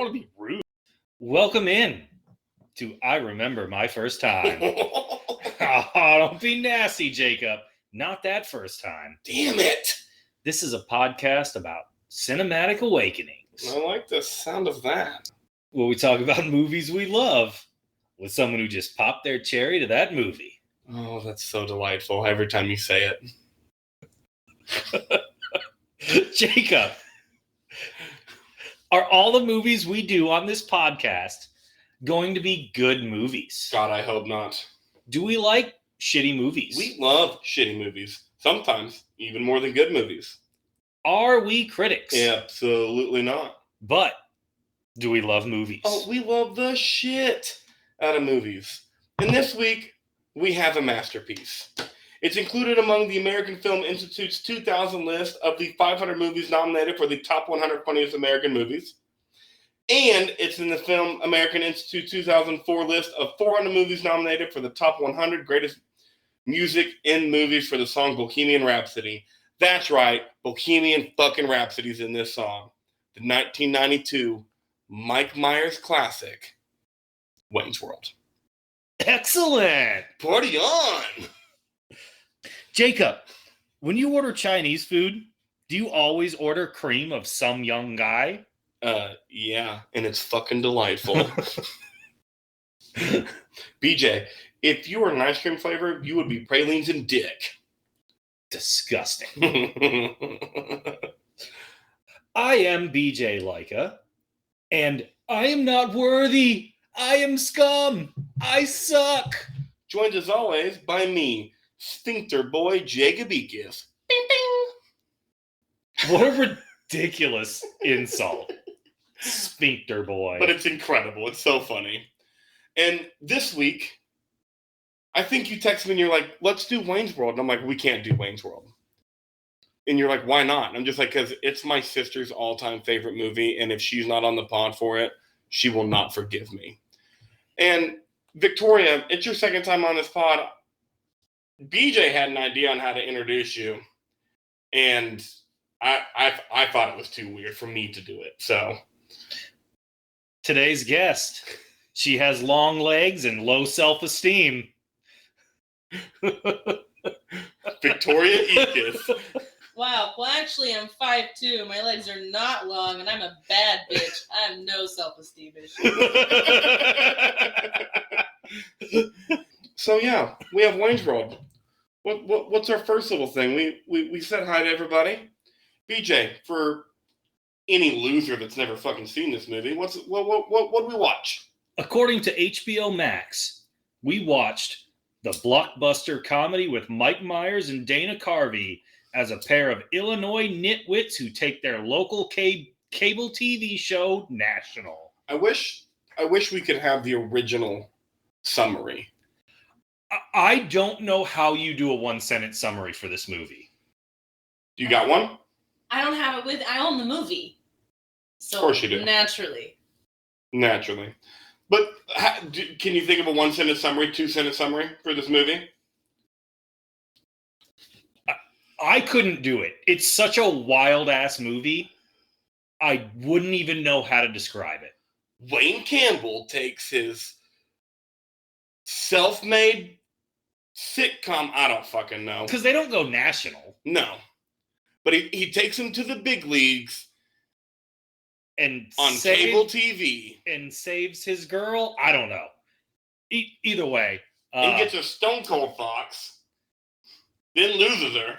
want to be rude. Welcome in to I Remember My First Time. Oh, don't be nasty, Jacob. Not that first time. Damn it. This is a podcast about cinematic awakenings. I like the sound of that. Where we talk about movies we love with someone who just popped their cherry to that movie. Oh, that's so delightful every time you say it. Jacob, are all the movies we do on this podcast going to be good movies? God, I hope not. Do we like shitty movies? We love shitty movies. Sometimes even more than good movies. Are we critics? Absolutely not. But do we love movies? Oh, we love the shit out of movies. And this week, we have a masterpiece. It's included among the American Film Institute's 2000 list of the 500 movies nominated for the top 100 funniest American movies. And it's in the Film American Institute 2004 list of 400 movies nominated for the top 100 greatest music in movies for the song Bohemian Rhapsody. That's right, Bohemian fucking Rhapsody's in this song. The 1992 Mike Myers classic, Wayne's World. Excellent! Party on! Jacob, when you order Chinese food, do you always order cream of some young guy? Yeah, and it's fucking delightful. BJ, if you were an ice cream flavor, you would be pralines and dick. Disgusting. I am BJ Leica, and I am not worthy. I am scum. I suck. Joined as always by me, Sphincter Boy Jagabikis. Bing, bing. What a ridiculous insult. Sphincter Boy. But it's incredible. It's so funny. And this week, I think you texted me and you're like, let's do Wayne's World. And I'm like, we can't do Wayne's World. And you're like, why not? And I'm just like, because it's my sister's all-time favorite movie. And if she's not on the pod for it, she will not forgive me. And Victoria, it's your second time on this pod. BJ had an idea on how to introduce you. And I thought it was too weird for me to do it. So today's guest, she has long legs and low self-esteem. Victoria Ekus. Wow. Well, actually, I'm 5'2". My legs are not long, and I'm a bad bitch. I have no self-esteem issues. So yeah, we have Wayne's World. What's our first little thing? We said hi to everybody. BJ, for any loser that's never fucking seen this movie, what did we watch? According to HBO Max, we watched the blockbuster comedy with Mike Myers and Dana Carvey as a pair of Illinois nitwits who take their local cable TV show national. I wish we could have the original summary. I don't know how you do a one-sentence summary for this movie. You got one? I don't have it I own the movie. So of course you do. Naturally. But can you think of a one-sentence summary, two-sentence summary for this movie? I couldn't do it. It's such a wild-ass movie, I wouldn't even know how to describe it. Wayne Campbell takes his self-made sitcom, I don't fucking know. Because they don't go national. No. But he takes him to the big leagues and on cable TV. And saves his girl? I don't know. Either way. And gets a stone cold fox. Then loses her.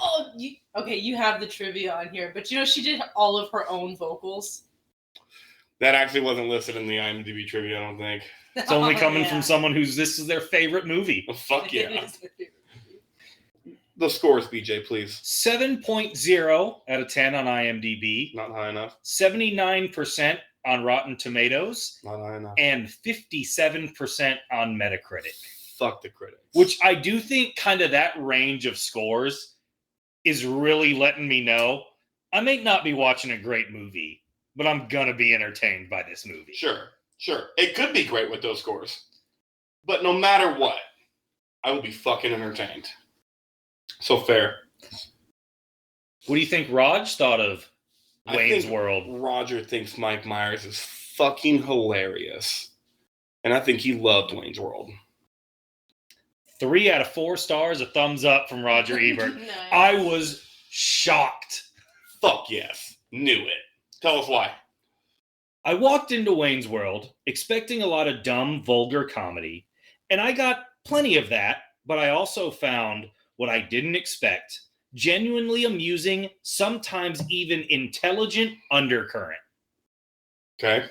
Oh, you have the trivia on here. But she did all of her own vocals. That actually wasn't listed in the IMDb trivia, I don't think. It's only coming from someone this is their favorite movie. Oh, fuck yeah. The scores, BJ, please. 7.0 out of 10 on IMDb. Not high enough. 79% on Rotten Tomatoes. Not high enough. And 57% on Metacritic. Fuck the critics. Which I do think kind of that range of scores is really letting me know I may not be watching a great movie, but I'm going to be entertained by this movie. Sure. It could be great with those scores. But no matter what, I will be fucking entertained. So fair. What do you think Raj thought of Wayne's think World. Roger thinks Mike Myers is fucking hilarious. And I think he loved Wayne's World. 3 out of 4 stars, a thumbs up from Roger Ebert. Nice. I was shocked. Fuck yes. Knew it. Tell us why. I walked into Wayne's World expecting a lot of dumb, vulgar comedy, and I got plenty of that, but I also found what I didn't expect: genuinely amusing, sometimes even intelligent undercurrent. Okay.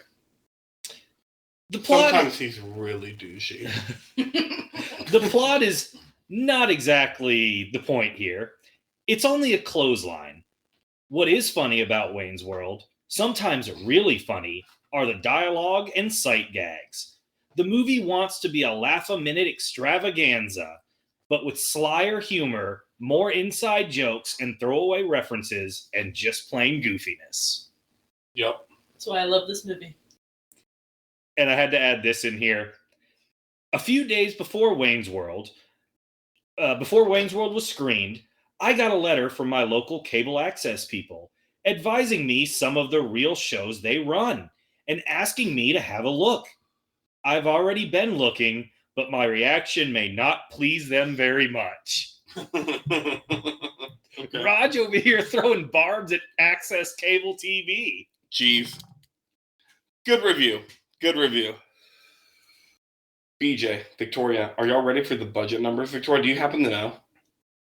The plot, Sometimes he's really douchey. the plot is not exactly the point here. It's only a clothesline. What is funny about Wayne's World, sometimes really funny, are the dialogue and sight gags. The movie wants to be a laugh-a-minute extravaganza, but with slyer humor, more inside jokes and throwaway references, and just plain goofiness. Yep. That's why I love this movie. And I had to add this in here. A few days before Wayne's World was screened, I got a letter from my local cable access people advising me some of the real shows they run and asking me to have a look. I've already been looking, but my reaction may not please them very much. Okay. Raj over here throwing barbs at access cable TV. Jeez. Good review. Good review. BJ, Victoria, are y'all ready for the budget numbers? Victoria, do you happen to know?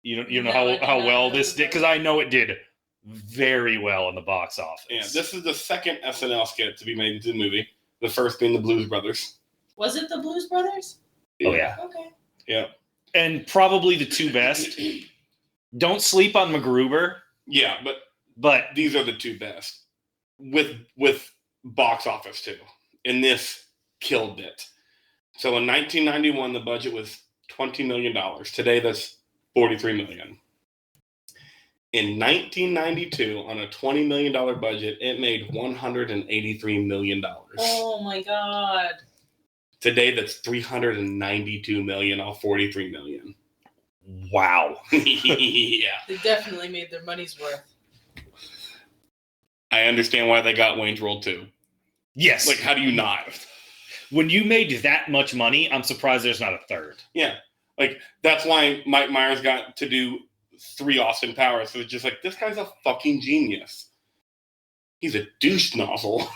You know No, I do how not well know this the did, because I know it did very well in the box office. Yeah, this is the second SNL skit to be made into the movie. The first being the Blues Brothers. Was it the Blues Brothers? Oh yeah. Okay. Yeah. And probably the two best. Don't sleep on MacGruber, Yeah, but these are the two best. With box office too. And this killed it. So in 1991, the budget was $20 million. Today, that's $43 million. In 1992, on a $20 million budget, it made $183 million. Oh my god. Today, that's $392 million off $43 million. wow. Yeah. They definitely made their money's worth. I understand why they got Wayne's World 2. Yes. Like, how do you not? When you made that much money, I'm surprised there's not a third. Yeah. Like, that's why Mike Myers got to do 3 Austin Powers. So it's just like, this guy's a fucking genius. He's a douche nozzle.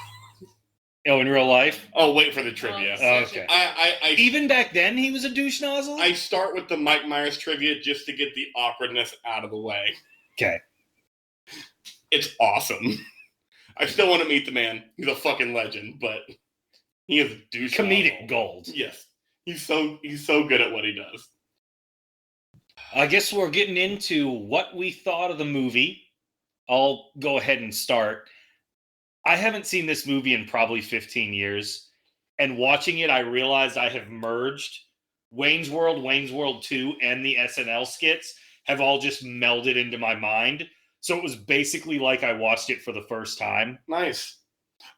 Oh, in real life? Oh, wait for the trivia. Oh, Okay. I Even back then, he was a douche nozzle? I start with the Mike Myers trivia just to get the awkwardness out of the way. Okay. It's awesome. I still want to meet the man. He's a fucking legend, but he is a douche Comedic nozzle. gold. Yes. He's so good at what he does. I guess we're getting into what we thought of the movie. I'll go ahead and start. I haven't seen this movie in probably 15 years. And watching it, I realized I have merged Wayne's World 2, and the SNL skits have all just melded into my mind. So it was basically like I watched it for the first time. Nice.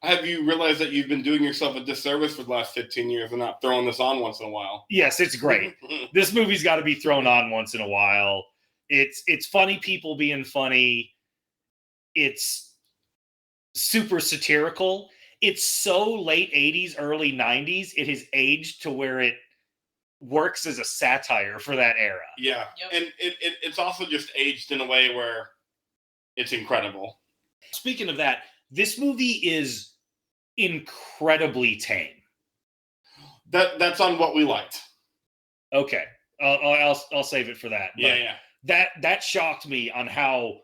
Have you realized that you've been doing yourself a disservice for the last 15 years and not throwing this on once in a while? Yes, it's great. This movie's got to be thrown on once in a while. It's funny people being funny. It's super satirical. It's so late 80s, early 90s. It has aged to where it works as a satire for that era. Yeah. Yep. And it's also just aged in a way where it's incredible. Speaking of that, this movie is incredibly tame. That's on what we liked. Okay, I'll save it for that. But Yeah. that shocked me on how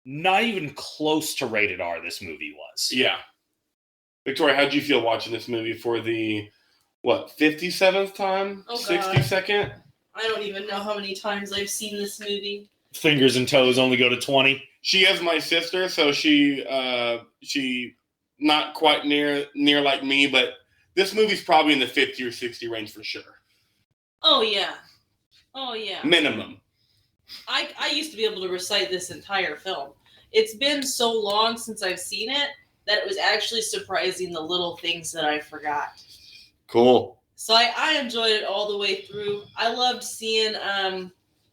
not even close to rated R this movie was. Yeah. Victoria, how'd you feel watching this movie for the, 57th time? Oh, God. 62nd? I don't even know how many times I've seen this movie. Fingers and toes only go to 20. She is my sister, so she not quite near like me, but this movie's probably in the 50 or 60 range for sure. Oh yeah. Minimum. I used to be able to recite this entire film. It's been so long since I've seen it that it was actually surprising the little things that I forgot. Cool. So I enjoyed it all the way through. I loved seeing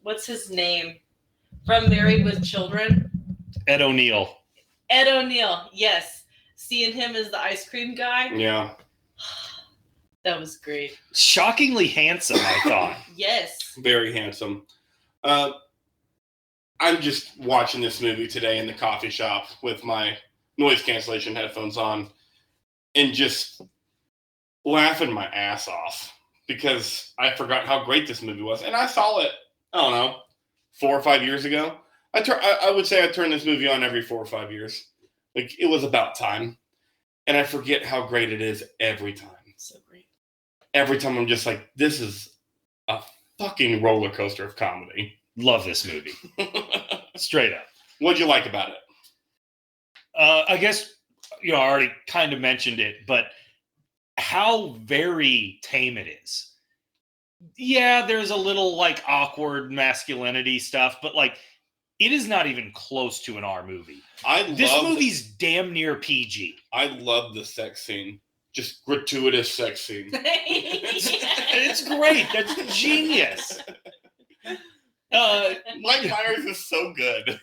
what's his name from Married with Children? Ed O'Neill. Ed O'Neill, yes. Seeing him as the ice cream guy, Yeah. that was great. Shockingly handsome, I thought. Yes. Very handsome. I'm just watching this movie today in the coffee shop with my noise cancellation headphones on and just laughing my ass off because I forgot how great this movie was. And I saw it, I don't know, 4 or 5 years ago. I would say I turn this movie on every 4 or 5 years. Like, it was about time. And I forget how great it is every time. So great. Every time I'm just like, this is a fucking roller coaster of comedy. Love this movie. Straight up. What'd you like about it? I guess, I already kind of mentioned it, but how very tame it is. Yeah, there's a little, like, awkward masculinity stuff, but, like, it is not even close to an R movie. This movie's damn near PG. I love the sex scene. Just gratuitous sex scene. It's great. That's genius. Mike Myers is so good.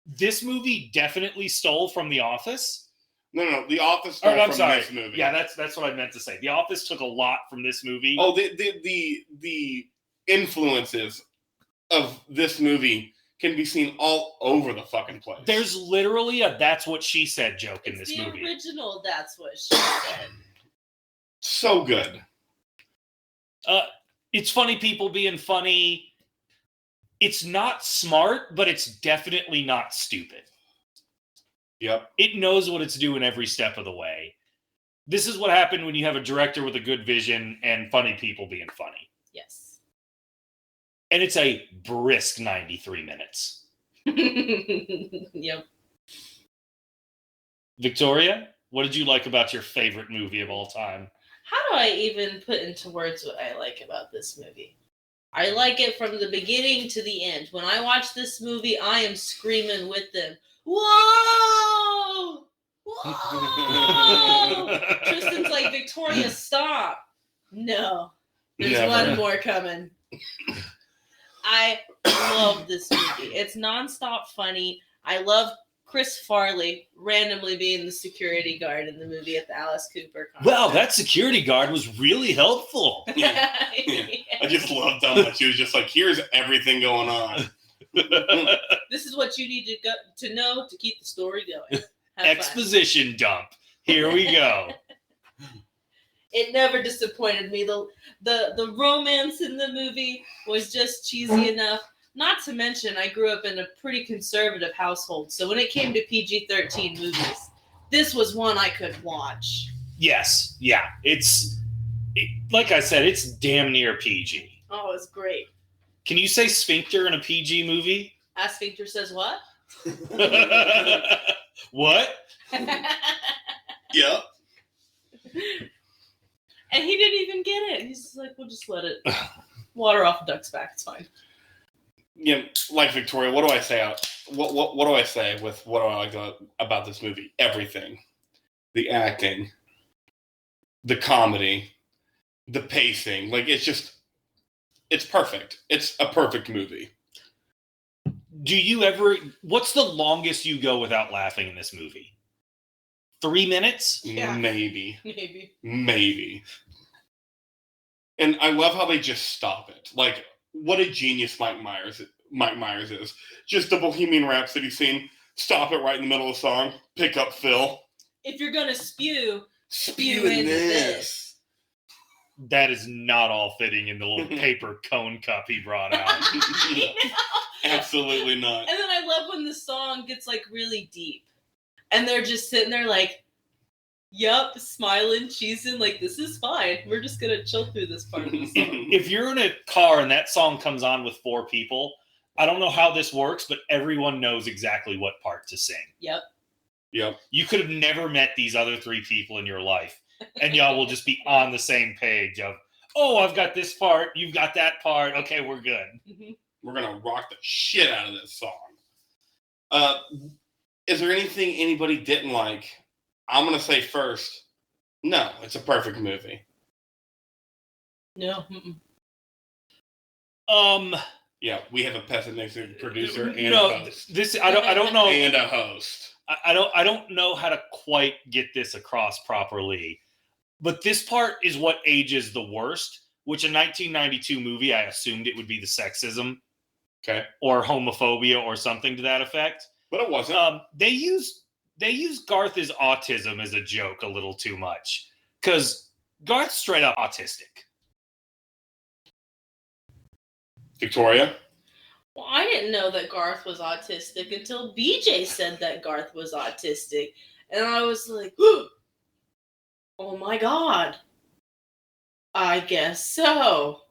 This movie definitely stole from The Office. No, The Office stole from this movie. Yeah, that's what I meant to say. The Office took a lot from this movie. Oh, the influences of this movie can be seen all over the fucking place. There's literally a "That's What She Said" joke in this movie. The original "That's What She Said." So good. It's funny people being funny. It's not smart, but it's definitely not stupid. Yep. It knows what it's doing every step of the way. This is what happened when you have a director with a good vision and funny people being funny. Yes. And it's a brisk 93 minutes. Yep. Victoria, what did you like about your favorite movie of all time? How do I even put into words what I like about this movie? I like it from the beginning to the end. When I watch this movie, I am screaming with them. Whoa! Whoa! Tristan's like, Victoria, stop. No. There's one more coming. I love this movie. It's nonstop funny. I love Chris Farley randomly being the security guard in the movie at the Alice Cooper concert. Wow, that security guard was really helpful. Yeah. I just loved how much he was just like, here's everything going on. This is what you need to know to keep the story going. Have Exposition fun. dump. Here we go. It never disappointed me. The romance in the movie was just cheesy enough. Not to mention, I grew up in a pretty conservative household, so when it came to PG-13 movies, this was one I could watch. Yes, yeah. Like I said, it's damn near PG. Oh, it's great. Can you say sphincter in a PG movie? Sphincter says what? What? Yep. And he didn't even get it. He's just like, we'll just let it water off a duck's back. It's fine. Yeah, like Victoria, what do I say? What do I say with what do I like about this movie? Everything. The acting, the comedy, the pacing. Like, it's perfect. It's a perfect movie. What's the longest you go without laughing in this movie? 3 minutes? Yeah. Maybe. Maybe. And I love how they just stop it. Like, what a genius Mike Myers is. Just the Bohemian Rhapsody scene. Stop it right in the middle of the song. Pick up Phil. If you're gonna spew in this. That is not all fitting in the little paper cone cup he brought out. Absolutely not. And then I love when the song gets like really deep. And they're just sitting there like, yup, smiling, cheesing, like, this is fine. We're just going to chill through this part of the song. If you're in a car and that song comes on with 4 people, I don't know how this works, but everyone knows exactly what part to sing. Yep. You could have never met these other 3 people in your life, and y'all will just be on the same page of, oh, I've got this part, you've got that part, okay, we're good. Mm-hmm. We're going to rock the shit out of this song. Is there anything anybody didn't like? I'm going to say first, no, it's a perfect movie. No. Yeah, we have a pessimistic producer and no, a host. I don't know. And a host. I don't know how to quite get this across properly, but this part is what ages the worst. Which a 1992 movie, I assumed it would be the sexism, Okay, or homophobia, or something to that effect. but it wasn't. They use Garth's autism as a joke a little too much, because Garth's straight up autistic. Victoria? Well, I didn't know that Garth was autistic until BJ said that Garth was autistic. And I was like, oh my God. I guess so.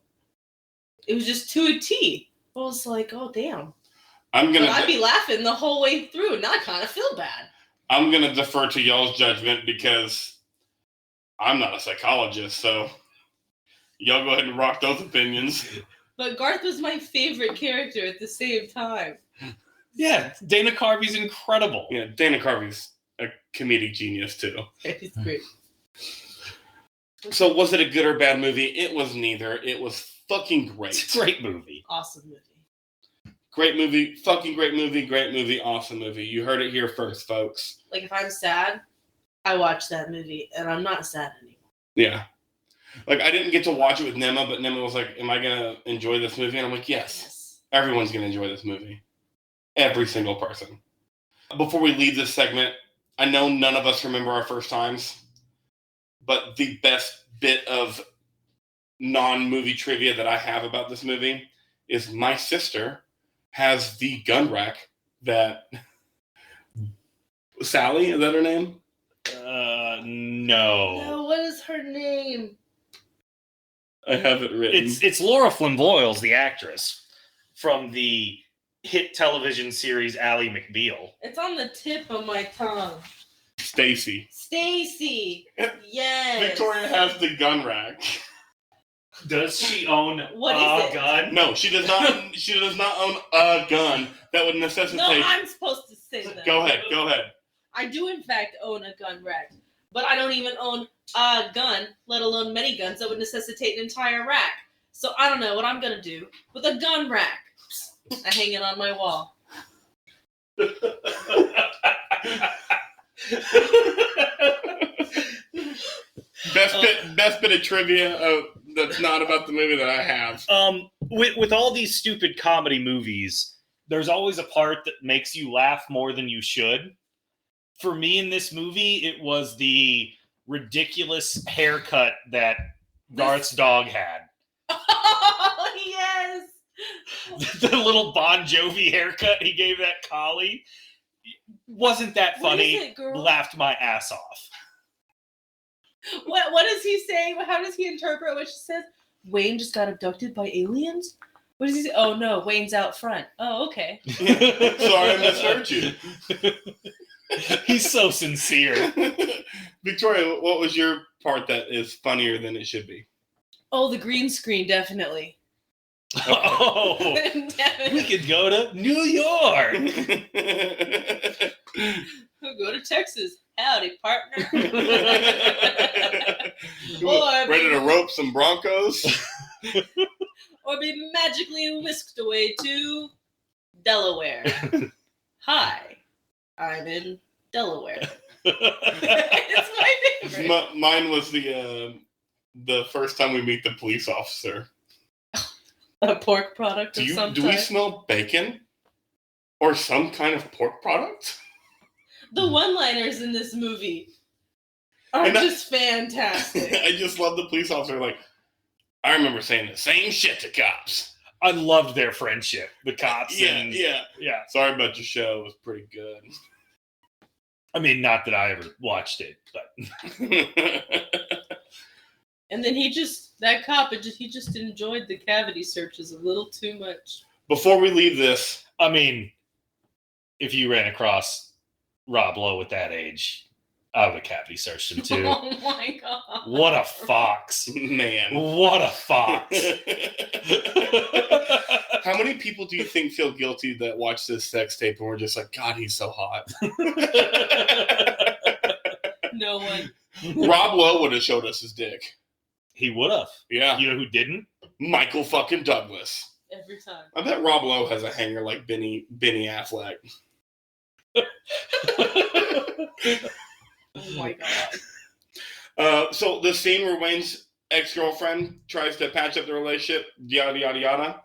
It was just to a T. I was like, oh, damn. But I'd be laughing the whole way through. Now I kind of feel bad. I'm going to defer to y'all's judgment because I'm not a psychologist, so y'all go ahead and rock those opinions. But Garth was my favorite character at the same time. Yeah, Dana Carvey's incredible. Yeah, Dana Carvey's a comedic genius, too. He's great. So was it a good or bad movie? It was neither. It was fucking great. It's a great movie. Awesome movie. Great movie. Fucking great movie. Awesome movie. You heard it here first, folks. Like, if I'm sad, I watch that movie, and I'm not sad anymore. Yeah. Like, I didn't get to watch it with Nema, but Nema was like, am I going to enjoy this movie? And I'm like, yes. Everyone's going to enjoy this movie. Every single person. Before we leave this segment, I know none of us remember our first times, but the best bit of non-movie trivia that I have about this movie is my sister has the gun rack that... Sally, is that her name? No. No, what is her name? I have it written. It's Laura Flynn Boyles, the actress, from the hit television series Ally McBeal. It's on the tip of my tongue. Stacy. Yes. Victoria has the gun rack. Does she own What a is it? gun? No, she does not. She does not own a gun that would necessitate. No, I'm supposed to say that. Go ahead. I do, in fact, own a gun rack, but I don't even own a gun, let alone many guns that would necessitate an entire rack. So I don't know what I'm gonna do with a gun rack. I hang it on my wall. Best bit of trivia that's not about the movie that I have. With all these stupid comedy movies, there's always a part that makes you laugh more than you should. For me in this movie, it was the ridiculous haircut that Garth's dog had. Oh, yes! The little Bon Jovi haircut he gave that collie. Wasn't that funny? What is it, girl? Laughed my ass off. What does he say? How does he interpret what she says? Wayne just got abducted by aliens? What does he say? Oh, no, Wayne's out front. Oh, okay. Sorry I misheard you. He's so sincere. Victoria, what was your part that is funnier than it should be? Oh, the green screen, definitely. Oh, Definitely. we could go to New York. We'll go to Texas. Howdy, partner. Ready to rope some Broncos? Or be magically whisked away to Delaware. Hi, I'm in Delaware. It's my favorite. Mine was the first time we meet the police officer. A pork product of some Do we type. smell bacon? Or some kind of pork product? The one-liners in this movie are just fantastic. I just love the police officer. Like, I remember saying the same shit to cops. I loved their friendship, the cops. Yeah. Sorry about your show. It was pretty good. I mean, not that I ever watched it, but And then he just enjoyed the cavity searches a little too much. Before we leave this, I mean, if you ran across Rob Lowe at that age, I would have cavity searched him too. Oh my god! What a fox, man! What a fox! How many people do you think feel guilty that watch this sex tape and were just like, God, he's so hot? No one. Rob Lowe would have showed us his dick. He would have. Yeah. You know who didn't? Michael fucking Douglas. Every time. I bet Rob Lowe has a hanger like Benny Affleck. Oh my god. So the scene where Wayne's ex-girlfriend tries to patch up the relationship, yada, yada, yada.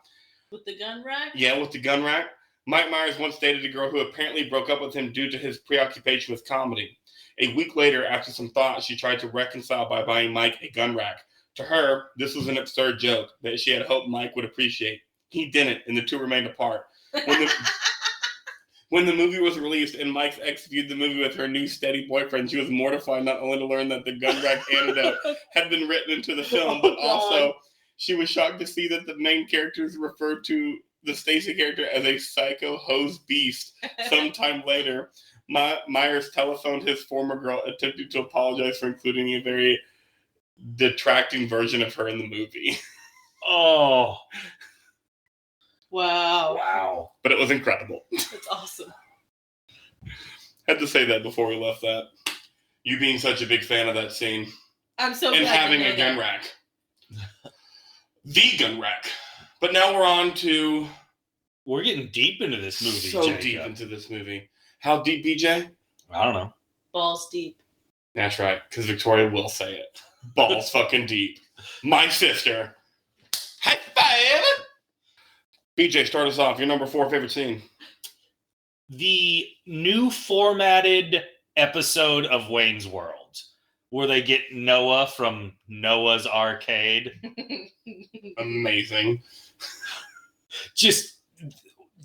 With the gun rack? Yeah, with the gun rack. Mike Myers once dated a girl who apparently broke up with him due to his preoccupation with comedy. A week later, after some thought, she tried to reconcile by buying Mike a gun rack. To her, this was an absurd joke that she had hoped Mike would appreciate. He didn't, and the two remained apart. When the movie was released and Mike's ex viewed the movie with her new steady boyfriend, she was mortified not only to learn that the gun rack antidote had been written into the film, but also she was shocked to see that the main characters referred to the Stacy character as a psycho hose beast. Sometime later, Myers telephoned his former girl, attempting to apologize for including a very detracting version of her in the movie. Oh. Wow. But it was incredible. That's awesome. Had to say that before we left that. You being such a big fan of that scene. I'm so And glad having a gun rack. The gun rack. But now we're on to... We're getting deep into this movie, So Jacob. deep into this movie. How deep, BJ? I don't know. Balls deep. That's right, because Victoria will say it. Balls fucking deep. My sister. High five! BJ, start us off. Your number 4 favorite scene. The new formatted episode of Wayne's World, where they get Noah from Noah's Arcade. Amazing. Just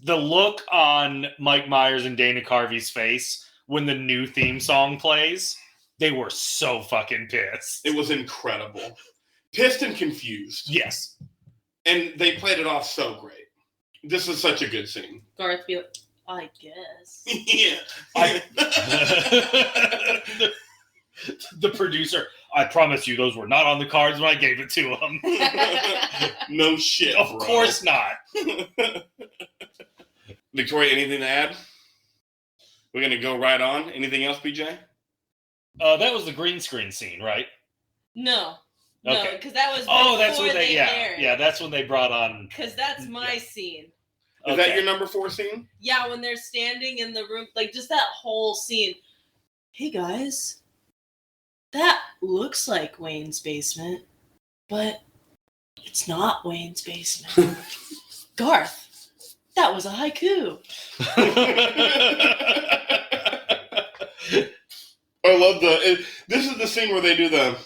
the look on Mike Myers and Dana Carvey's face when the new theme song plays, they were so fucking pissed. It was incredible. Pissed and confused. Yes. And they played it off so great. This is such a good scene. Garth be like, I guess. Yeah. The producer, I promise you those were not on the cards when I gave it to him. No shit, Of bro. course not. Victoria, anything to add? We're going to go right on. Anything else, BJ? That was the green screen scene, right? No, Okay. because that was That's before when they aired. yeah, that's when they brought on. Because that's my scene. Is that your number 4 scene? Yeah, when they're standing in the room, like just that whole scene. Hey guys, that looks like Wayne's basement, but it's not Wayne's basement. Garth, that was a haiku. I love this is the scene where they do the,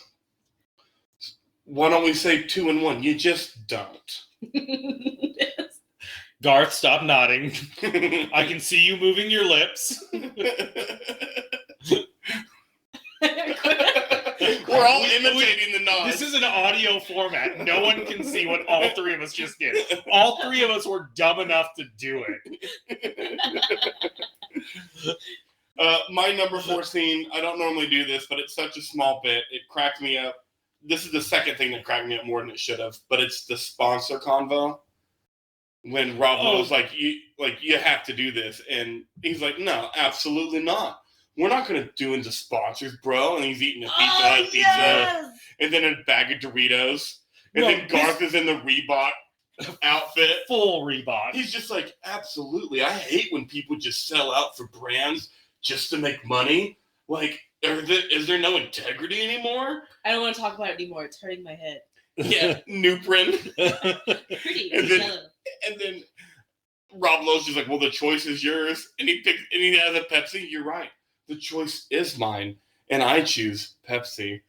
why don't we say 2 and 1? You just don't. Garth, stop nodding. I can see you moving your lips. We're all imitating the nod. This is an audio format. No one can see what all 3 of us just did. All 3 of us were dumb enough to do it. My number 4 scene, I don't normally do this, but it's such a small bit. It cracked me up. This is the second thing that cracked me up more than it should have, but it's the sponsor convo. When Rob Lowe's like, you have to do this. And he's like, no, absolutely not. We're not going to do into sponsors, bro. And he's eating a pizza, and then a bag of Doritos. And then Garth is in the Reebok outfit. Full Reebok. He's just like, absolutely. I hate when people just sell out for brands just to make money. Like, is there no integrity anymore? I don't want to talk about it anymore. It's hurting my head. Yeah, Nuprin. Pretty And then- yellow. And then Rob Lowe's just like, well, the choice is yours. And he has a Pepsi. You're right. The choice is mine. And I choose Pepsi.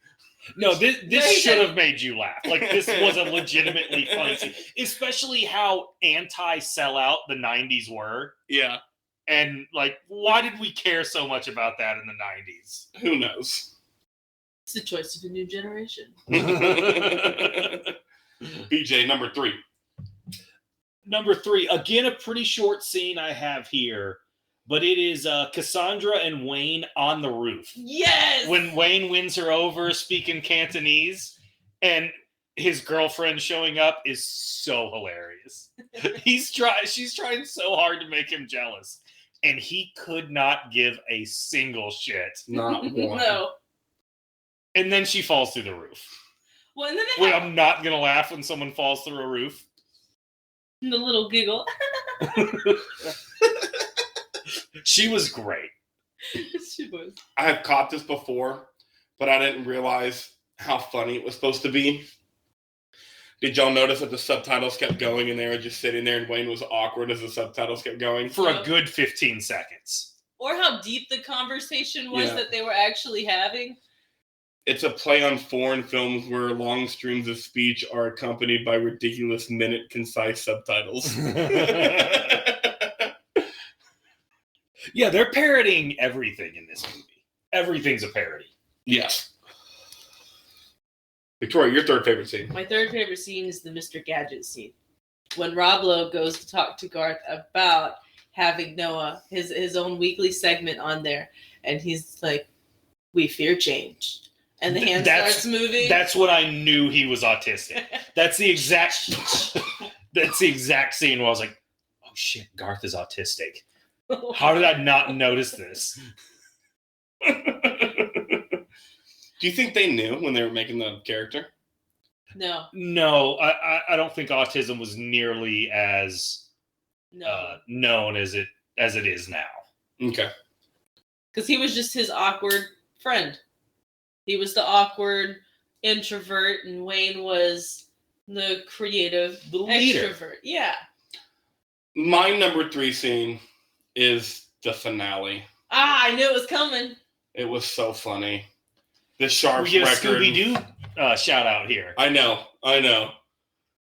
No, this should have made you laugh. Like, this was a legitimately funny scene. Especially how anti-sellout the 90s were. Yeah. And, like, why did we care so much about that in the 90s? Who knows? It's the choice of a new generation. BJ, number 3. Number 3, again, a pretty short scene I have here, but it is Cassandra and Wayne on the roof. Yes! When Wayne wins her over speaking Cantonese, and his girlfriend showing up is so hilarious. She's trying so hard to make him jealous, and he could not give a single shit. Not one. No. And then she falls through the roof. Well, and then they Wait, have I'm not gonna laugh when someone falls through a roof. the little giggle. She was great. She was. I have caught this before, but I didn't realize how funny it was supposed to be. Did y'all notice that the subtitles kept going and they were just sitting there and Wayne was awkward as the subtitles kept going? For a good 15 seconds. Or how deep the conversation was that they were actually having. It's a play on foreign films where long streams of speech are accompanied by ridiculous minute concise subtitles. Yeah, they're parodying everything in this movie. Everything's a parody. Yes. Victoria, your third favorite scene. My third favorite scene is the Mr. Gadget scene. When Rob Lowe goes to talk to Garth about having Noah, his own weekly segment on there, and he's like, "We fear change." And the hand starts moving. That's when I knew he was autistic. That's the exact scene where I was like, oh shit, Garth is autistic. How did I not notice this? Do you think they knew when they were making the character? No. No, I don't think autism was nearly as known as it is now. Okay. Because he was just his awkward friend. He was the awkward introvert, and Wayne was the creative, the leader. Extrovert. Yeah. My number 3 scene is the finale. I knew it was coming. It was so funny. The Sharks we get record. a Scooby-Doo shout out here. I know.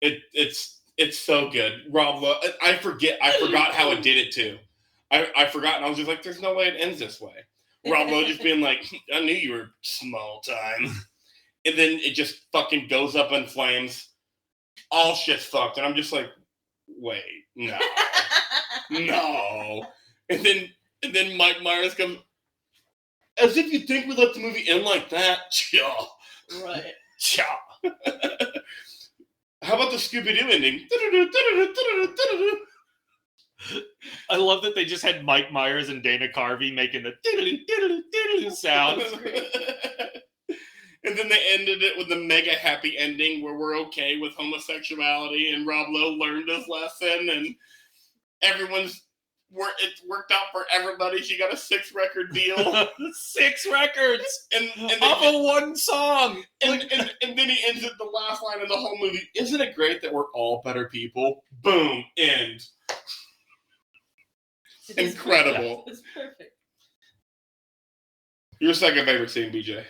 It's so good. Rob Lowe, I forgot how it did it too. I forgot, and I was just like, there's no way it ends this way. Rob Lowe just being like, I knew you were small time. And then it just fucking goes up in flames. All shit's fucked. And I'm just like, wait, no. No. And then Mike Myers comes, as if you think we let the movie end like that. Chill. Right. Chill. How about the Scooby-Doo ending? I love that they just had Mike Myers and Dana Carvey making the diddly sound. And then they ended it with a mega happy ending where we're okay with homosexuality and Rob Lowe learned his lesson and it's worked out for everybody. She got a 6-record deal. 6 records! And off of one song! And then he ends it, the last line of the whole movie. Isn't it great that we're all better people? Boom. End. Incredible. It's perfect. Your second favorite scene, BJ?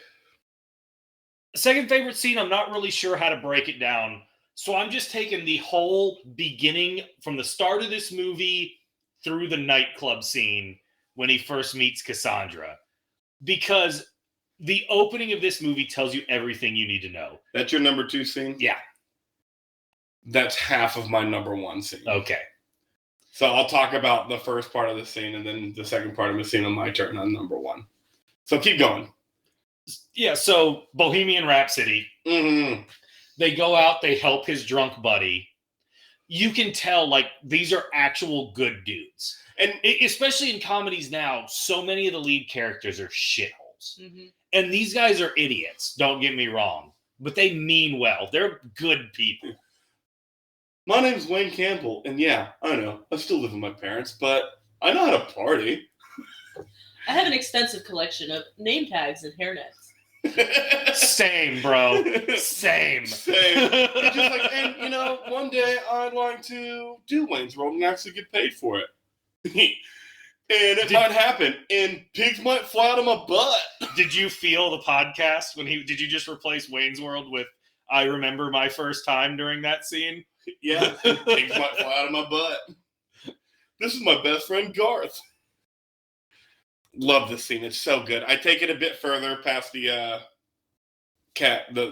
Second favorite scene, I'm not really sure how to break it down. So I'm just taking the whole beginning from the start of this movie through the nightclub scene when he first meets Cassandra. Because the opening of this movie tells you everything you need to know. That's your number 2 scene? Yeah. That's half of my number 1 scene. Okay. So I'll talk about the first part of the scene and then the second part of the scene on my turn on number 1. So keep going. Yeah, so Bohemian Rhapsody. Mm-hmm. They go out, they help his drunk buddy. You can tell, like, these are actual good dudes. And especially in comedies now, so many of the lead characters are shitholes. Mm-hmm. And these guys are idiots, don't get me wrong. But they mean well. They're good people. My name's Wayne Campbell, and yeah, I know, I still live with my parents, but I know how to party. I have an extensive collection of name tags and hairnets. Same, bro. Same. It's just like, and one day I'd like to do Wayne's World and actually get paid for it. And it might happen, and pigs might fly out of my butt. Did you feel the podcast did you just replace Wayne's World with I remember my first time during that scene? Yeah, pigs might fly out of my butt. This is my best friend, Garth. Love this scene. It's so good. I take it a bit further past the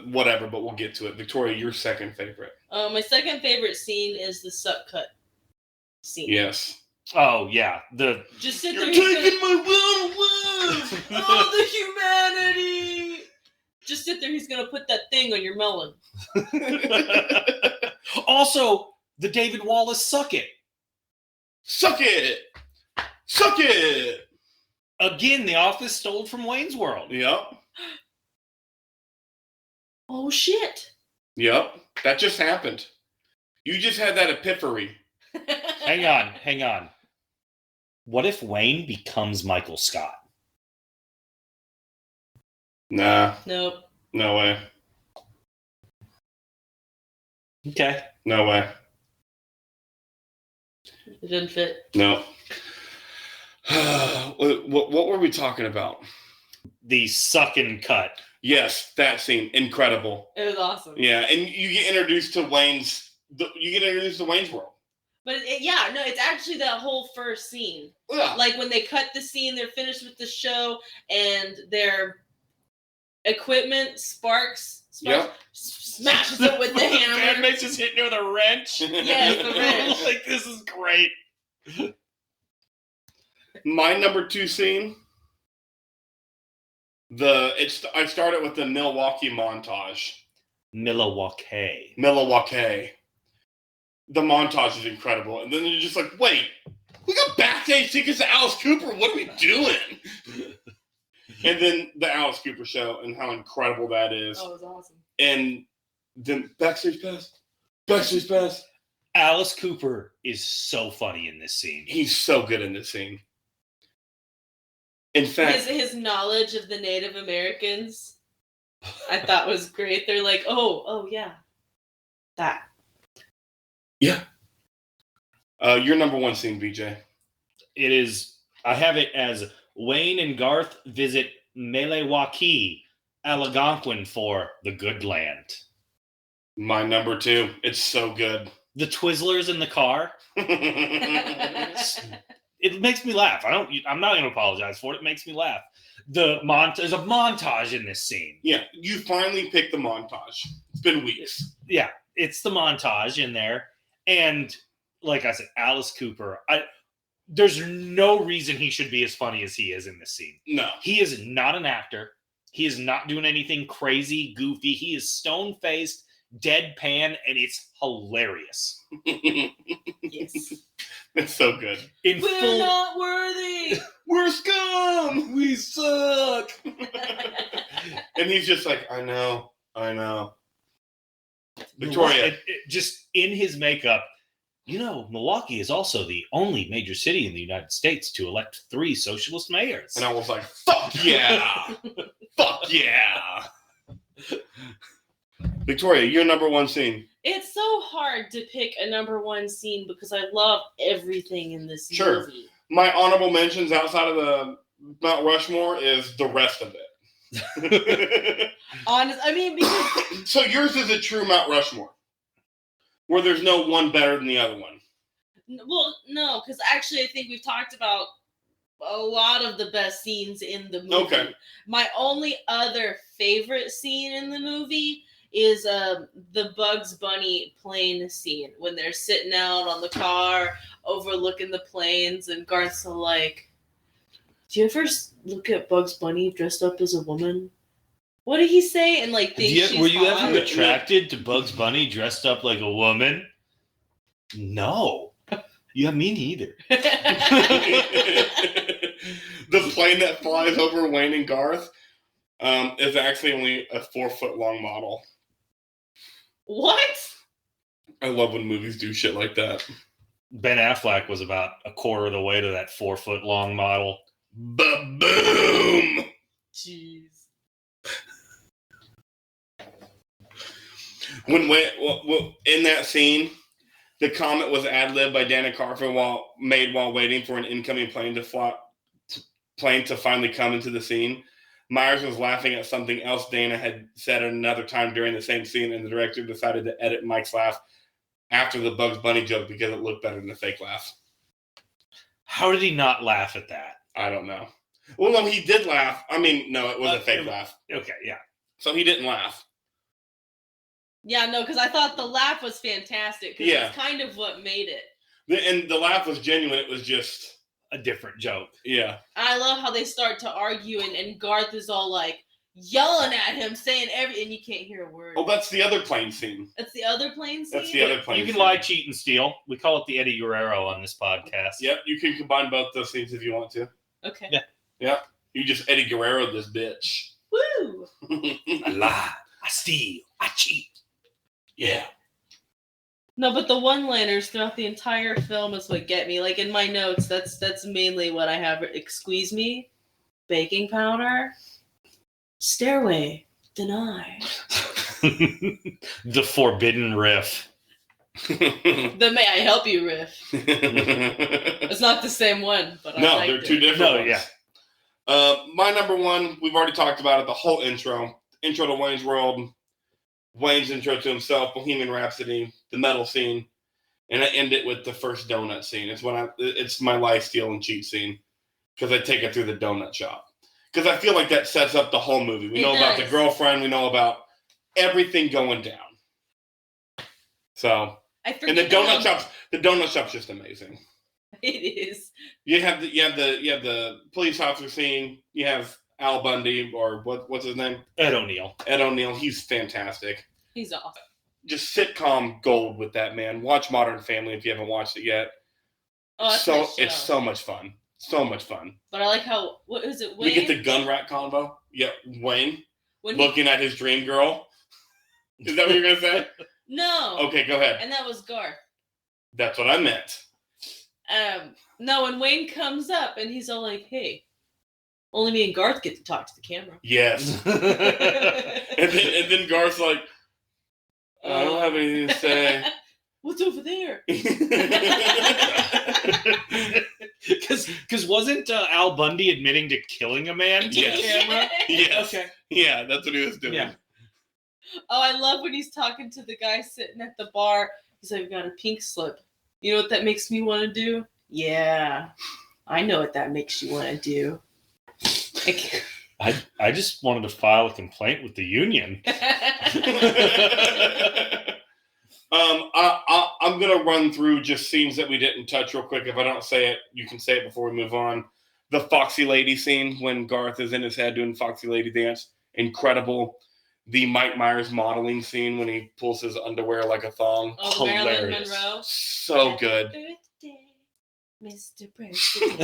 whatever, but we'll get to it. Victoria, your second favorite. My second favorite scene is the suck cut scene. Yes. Oh, yeah. Just sit You're there. taking my will to live. Oh, the humanity. Just sit there. He's going to put that thing on your melon. Also, the David Wallace suck it. Suck it. Suck it. Again, The Office stole from Wayne's World. Yep. Oh, shit. Yep. That just happened. You just had that epiphany. Hang on. What if Wayne becomes Michael Scott? Nah, Nope. no way. Okay. No way. It didn't fit. No. What were we talking about? The suck and cut. Yes, that scene, incredible. It was awesome. Yeah, and you get introduced to Wayne's world. But it's actually that whole first scene. Yeah. Like when they cut the scene, they're finished with the show, and their equipment smashes it with the hammer. Makes us hitting it with a wrench. Yes, the wrench. Like, this is great. My number 2 scene. I started with the Milwaukee montage. Milwaukee. The montage is incredible, and then you're just like, wait, we got backstage tickets to Alice Cooper. What are we doing? And then the Alice Cooper show and how incredible that is. Oh, it was awesome. And then backstage pass. Alice Cooper is so funny in this scene. He's so good in this scene. In fact, his knowledge of the Native Americans, I thought was great. They're like, oh yeah, that. Yeah. Your number 1 scene, BJ. It is. I have it as Wayne and Garth visit Milwaukee, Algonquin for the good land. My number 2. It's so good. The Twizzlers in the car. It makes me laugh. I'm not going to apologize for it. It makes me laugh. There's a montage in this scene. Yeah, you finally picked the montage. It's been weeks. Yeah, it's the montage in there. And like I said, Alice Cooper, there's no reason he should be as funny as he is in this scene. No. He is not an actor. He is not doing anything crazy, goofy. He is stone-faced, deadpan, and it's hilarious. Yes. It's so good. We're not worthy. We're scum. We suck. And he's just like, I know. Victoria. Just in his makeup, Milwaukee is also the only major city in the United States to elect 3 socialist mayors. And I was like, fuck yeah. Fuck yeah. Victoria, your number 1 scene. It's so hard to pick a number 1 scene because I love everything in this movie. My honorable mentions outside of the Mount Rushmore is the rest of it. Because so yours is a true Mount Rushmore, where there's no one better than the other one. Well, no, because actually I think we've talked about a lot of the best scenes in the movie. Okay. My only other favorite scene in the movie is the Bugs Bunny plane scene when they're sitting out on the car overlooking the planes, and Garth's like, do you ever look at Bugs Bunny dressed up as a woman? What did he say? And think she's were you hot? ever attracted to Bugs Bunny dressed up like a woman? No. Yeah, me neither. The plane that flies over Wayne and Garth is actually only a 4-foot long model. What? I love when movies do shit like that. Ben Affleck was about a quarter of the way to that 4-foot long model. Ba-boom! Jeez. When in that scene, the comment was ad-libbed by Dana Carvin while waiting for an incoming plane to finally come into the scene. Myers was laughing at something else Dana had said at another time during the same scene, and the director decided to edit Mike's laugh after the Bugs Bunny joke because it looked better than a fake laugh. How did he not laugh at that? I don't know. Well, no, he did laugh. I mean, no, it was a fake laugh. Okay, yeah. So he didn't laugh. Yeah, no, because I thought the laugh was fantastic. Because it's kind of what made it. And the laugh was genuine. It was just a different joke. Yeah. I love how they start to argue, and Garth is all like yelling at him, saying and you can't hear a word. Oh, that's the other plane scene. That's the other plane scene? That's the other plane You can scene. lie, cheat, and steal. We call it the Eddie Guerrero on this podcast. Yep, you can combine both those scenes if you want to. Okay. Yeah. Yeah. You just Eddie Guerrero this bitch. Woo! I lie, I steal, I cheat. Yeah. No, but the one-liners throughout the entire film is what get me. Like in my notes, that's mainly what I have. Squeeze me, baking powder, stairway denied. The forbidden riff. The may I help you riff. It's not the same one, but no, I liked they're two different No, ones. yeah. My number one, we've already talked about it. The whole intro to Wayne's World, Wayne's intro to himself, Bohemian Rhapsody, the metal scene, and I end it with the first donut scene. It's my lie, steal, and cheat scene because I take it through the donut shop. Because I feel like that sets up the whole movie. We know about the girlfriend. We know about everything going down. So, and the donut shop's just amazing. It is. You have the police officer scene. You have Al Bundy, or what's his name? Ed O'Neill. Ed O'Neill. He's fantastic. He's awesome. Just sitcom gold with that man. Watch Modern Family if you haven't watched it yet. Oh, It's so much fun. So much fun. But I like how what is it? Wayne? We get the gun rack combo. Yeah, Wayne looking at his dream girl. Is that what you're gonna say? No. Okay, go ahead. And that was Garth. That's what I meant. No, when Wayne comes up and he's all like, "Hey, only me and Garth get to talk to the camera." Yes. and then Garth's like, I don't have anything to say. What's over there? Because wasn't Al Bundy admitting to killing a man to Yes. the camera? Yes. Okay. Yeah, that's what he was doing. Yeah. Oh, I love when he's talking to the guy sitting at the bar. He's like, "I've got a pink slip. You know what that makes me want to do?" "Yeah, I know what that makes you want to do." I just wanted to file a complaint with the union. I'm gonna run through just scenes that we didn't touch real quick. If I don't say it, you can say it before we move on. The Foxy Lady scene when Garth is in his head doing Foxy Lady dance, incredible. The Mike Myers modeling scene when he pulls his underwear like a thong, Oh, Marilyn Hilarious. Monroe. so good. Birthday, Mr. President.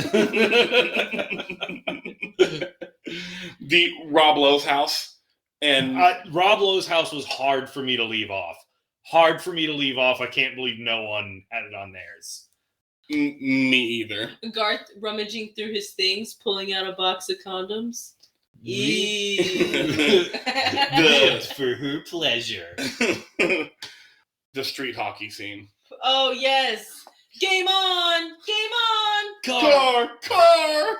The Rob Lowe's house and Rob Lowe's house was hard for me to leave off. I can't believe no one had it on theirs. me either. Garth rummaging through his things, pulling out a box of condoms. Just for her pleasure. The street hockey scene. Oh yes! Game on! Game Car! on!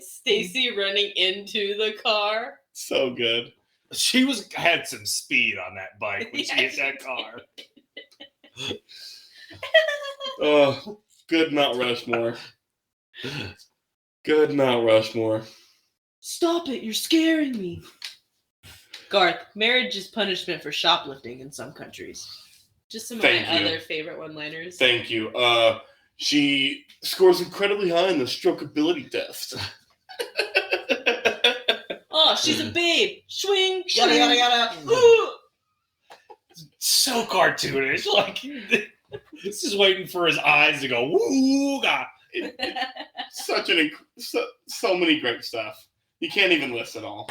Stacy running into the car. So good. She had some speed on that bike when she hit that car. Oh, good Mount Rushmore. Good Mount Rushmore. Stop it! You're scaring me. Garth, marriage is punishment for shoplifting in some countries. Just some of my other favorite one-liners. Thank you. She scores incredibly high in the strokeability test. Oh, she's a babe. Swing, Yada, yada, yada. Ooh. So cartoonish. Like, this is waiting for his eyes to go, woo, God. So many great stuff. You can't even list it all.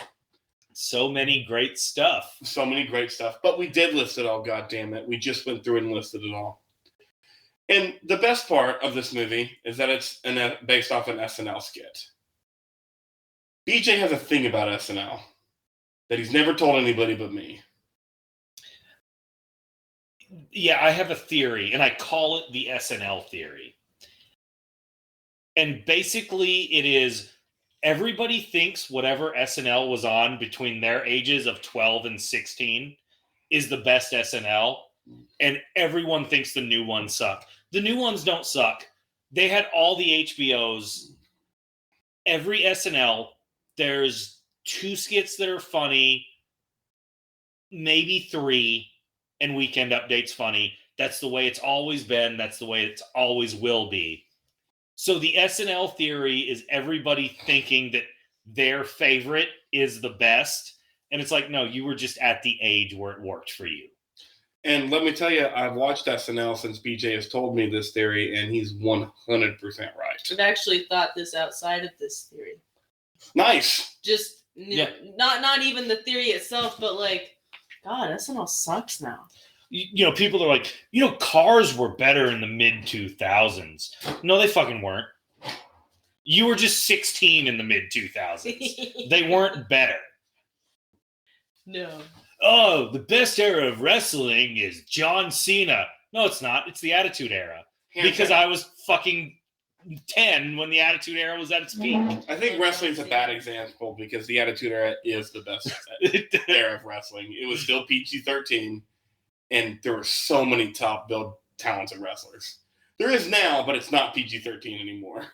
So many great stuff. So many great stuff. But we did list it all, God damn it. We just went through and listed it all. And the best part of this movie is that it's based off an SNL skit. BJ has a thing about SNL that he's never told anybody but me. Yeah, I have a theory, and I call it the SNL theory. And basically, it is everybody thinks whatever SNL was on between their ages of 12 and 16 is the best SNL, and everyone thinks the new ones suck. The new ones don't suck. They had all the HBOs. Every SNL, there's 2 skits that are funny, maybe 3, and Weekend Update's funny. That's the way it's always been. That's the way it always will be. So the SNL theory is everybody thinking that their favorite is the best. And it's like, no, you were just at the age where it worked for you. And let me tell you, I've watched SNL since BJ has told me this theory, and he's 100% right. I've actually thought this outside of this theory. Nice. Just Yeah. not even the theory itself, but like, God, SNL sucks now. people are like, cars were better in the mid 2000s. No, they fucking weren't. You were just 16 in the mid 2000s. They weren't better. No. Oh, the best era of wrestling is John Cena. No, it's not. It's the Attitude Era. Because I was fucking 10 when the Attitude Era was at its peak. I think wrestling's a bad example because the Attitude Era is the best era of wrestling. It was still PG-13, and there were so many top-billed talented wrestlers. There is now, but it's not PG-13 anymore.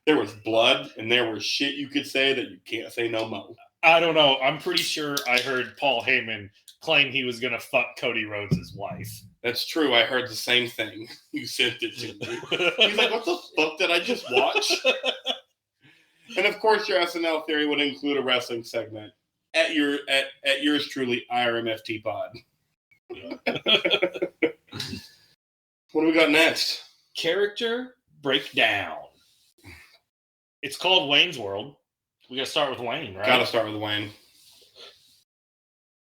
There was blood, and there was shit you could say that you can't say no mo. I don't know. I'm pretty sure I heard Paul Heyman claim he was going to fuck Cody Rhodes' wife. That's true. I heard the same thing. You sent it to me. He's like, what the fuck did I just watch? And of course, your SNL theory would include a wrestling segment at yours truly, IRMFT Pod. What do we got next? Character breakdown. It's called Wayne's World. We got to start with Wayne, right? Got to start with Wayne.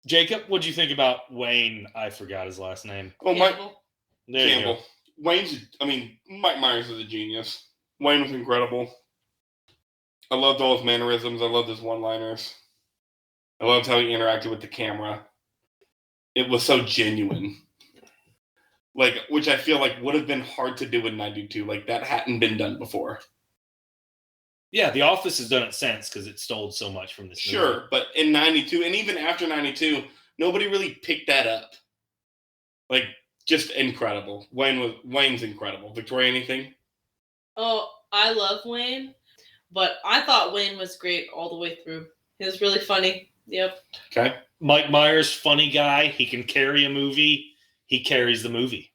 Jacob, what'd you think about Wayne? I forgot his last name. Oh, Campbell. Campbell. Mike Myers is a genius. Wayne was incredible. I loved all his mannerisms. I loved his one-liners. I loved how he interacted with the camera. It was so genuine. Which I feel like would have been hard to do in 92. That hadn't been done before. Yeah, The Office has done it since because it stole so much from this movie. Sure, but in 92, and even after 92, nobody really picked that up. Just incredible. Wayne's incredible. Victoria, anything? Oh, I love Wayne, but I thought Wayne was great all the way through. He was really funny. Yep. Okay. Mike Myers, funny guy. He can carry a movie. He carries the movie.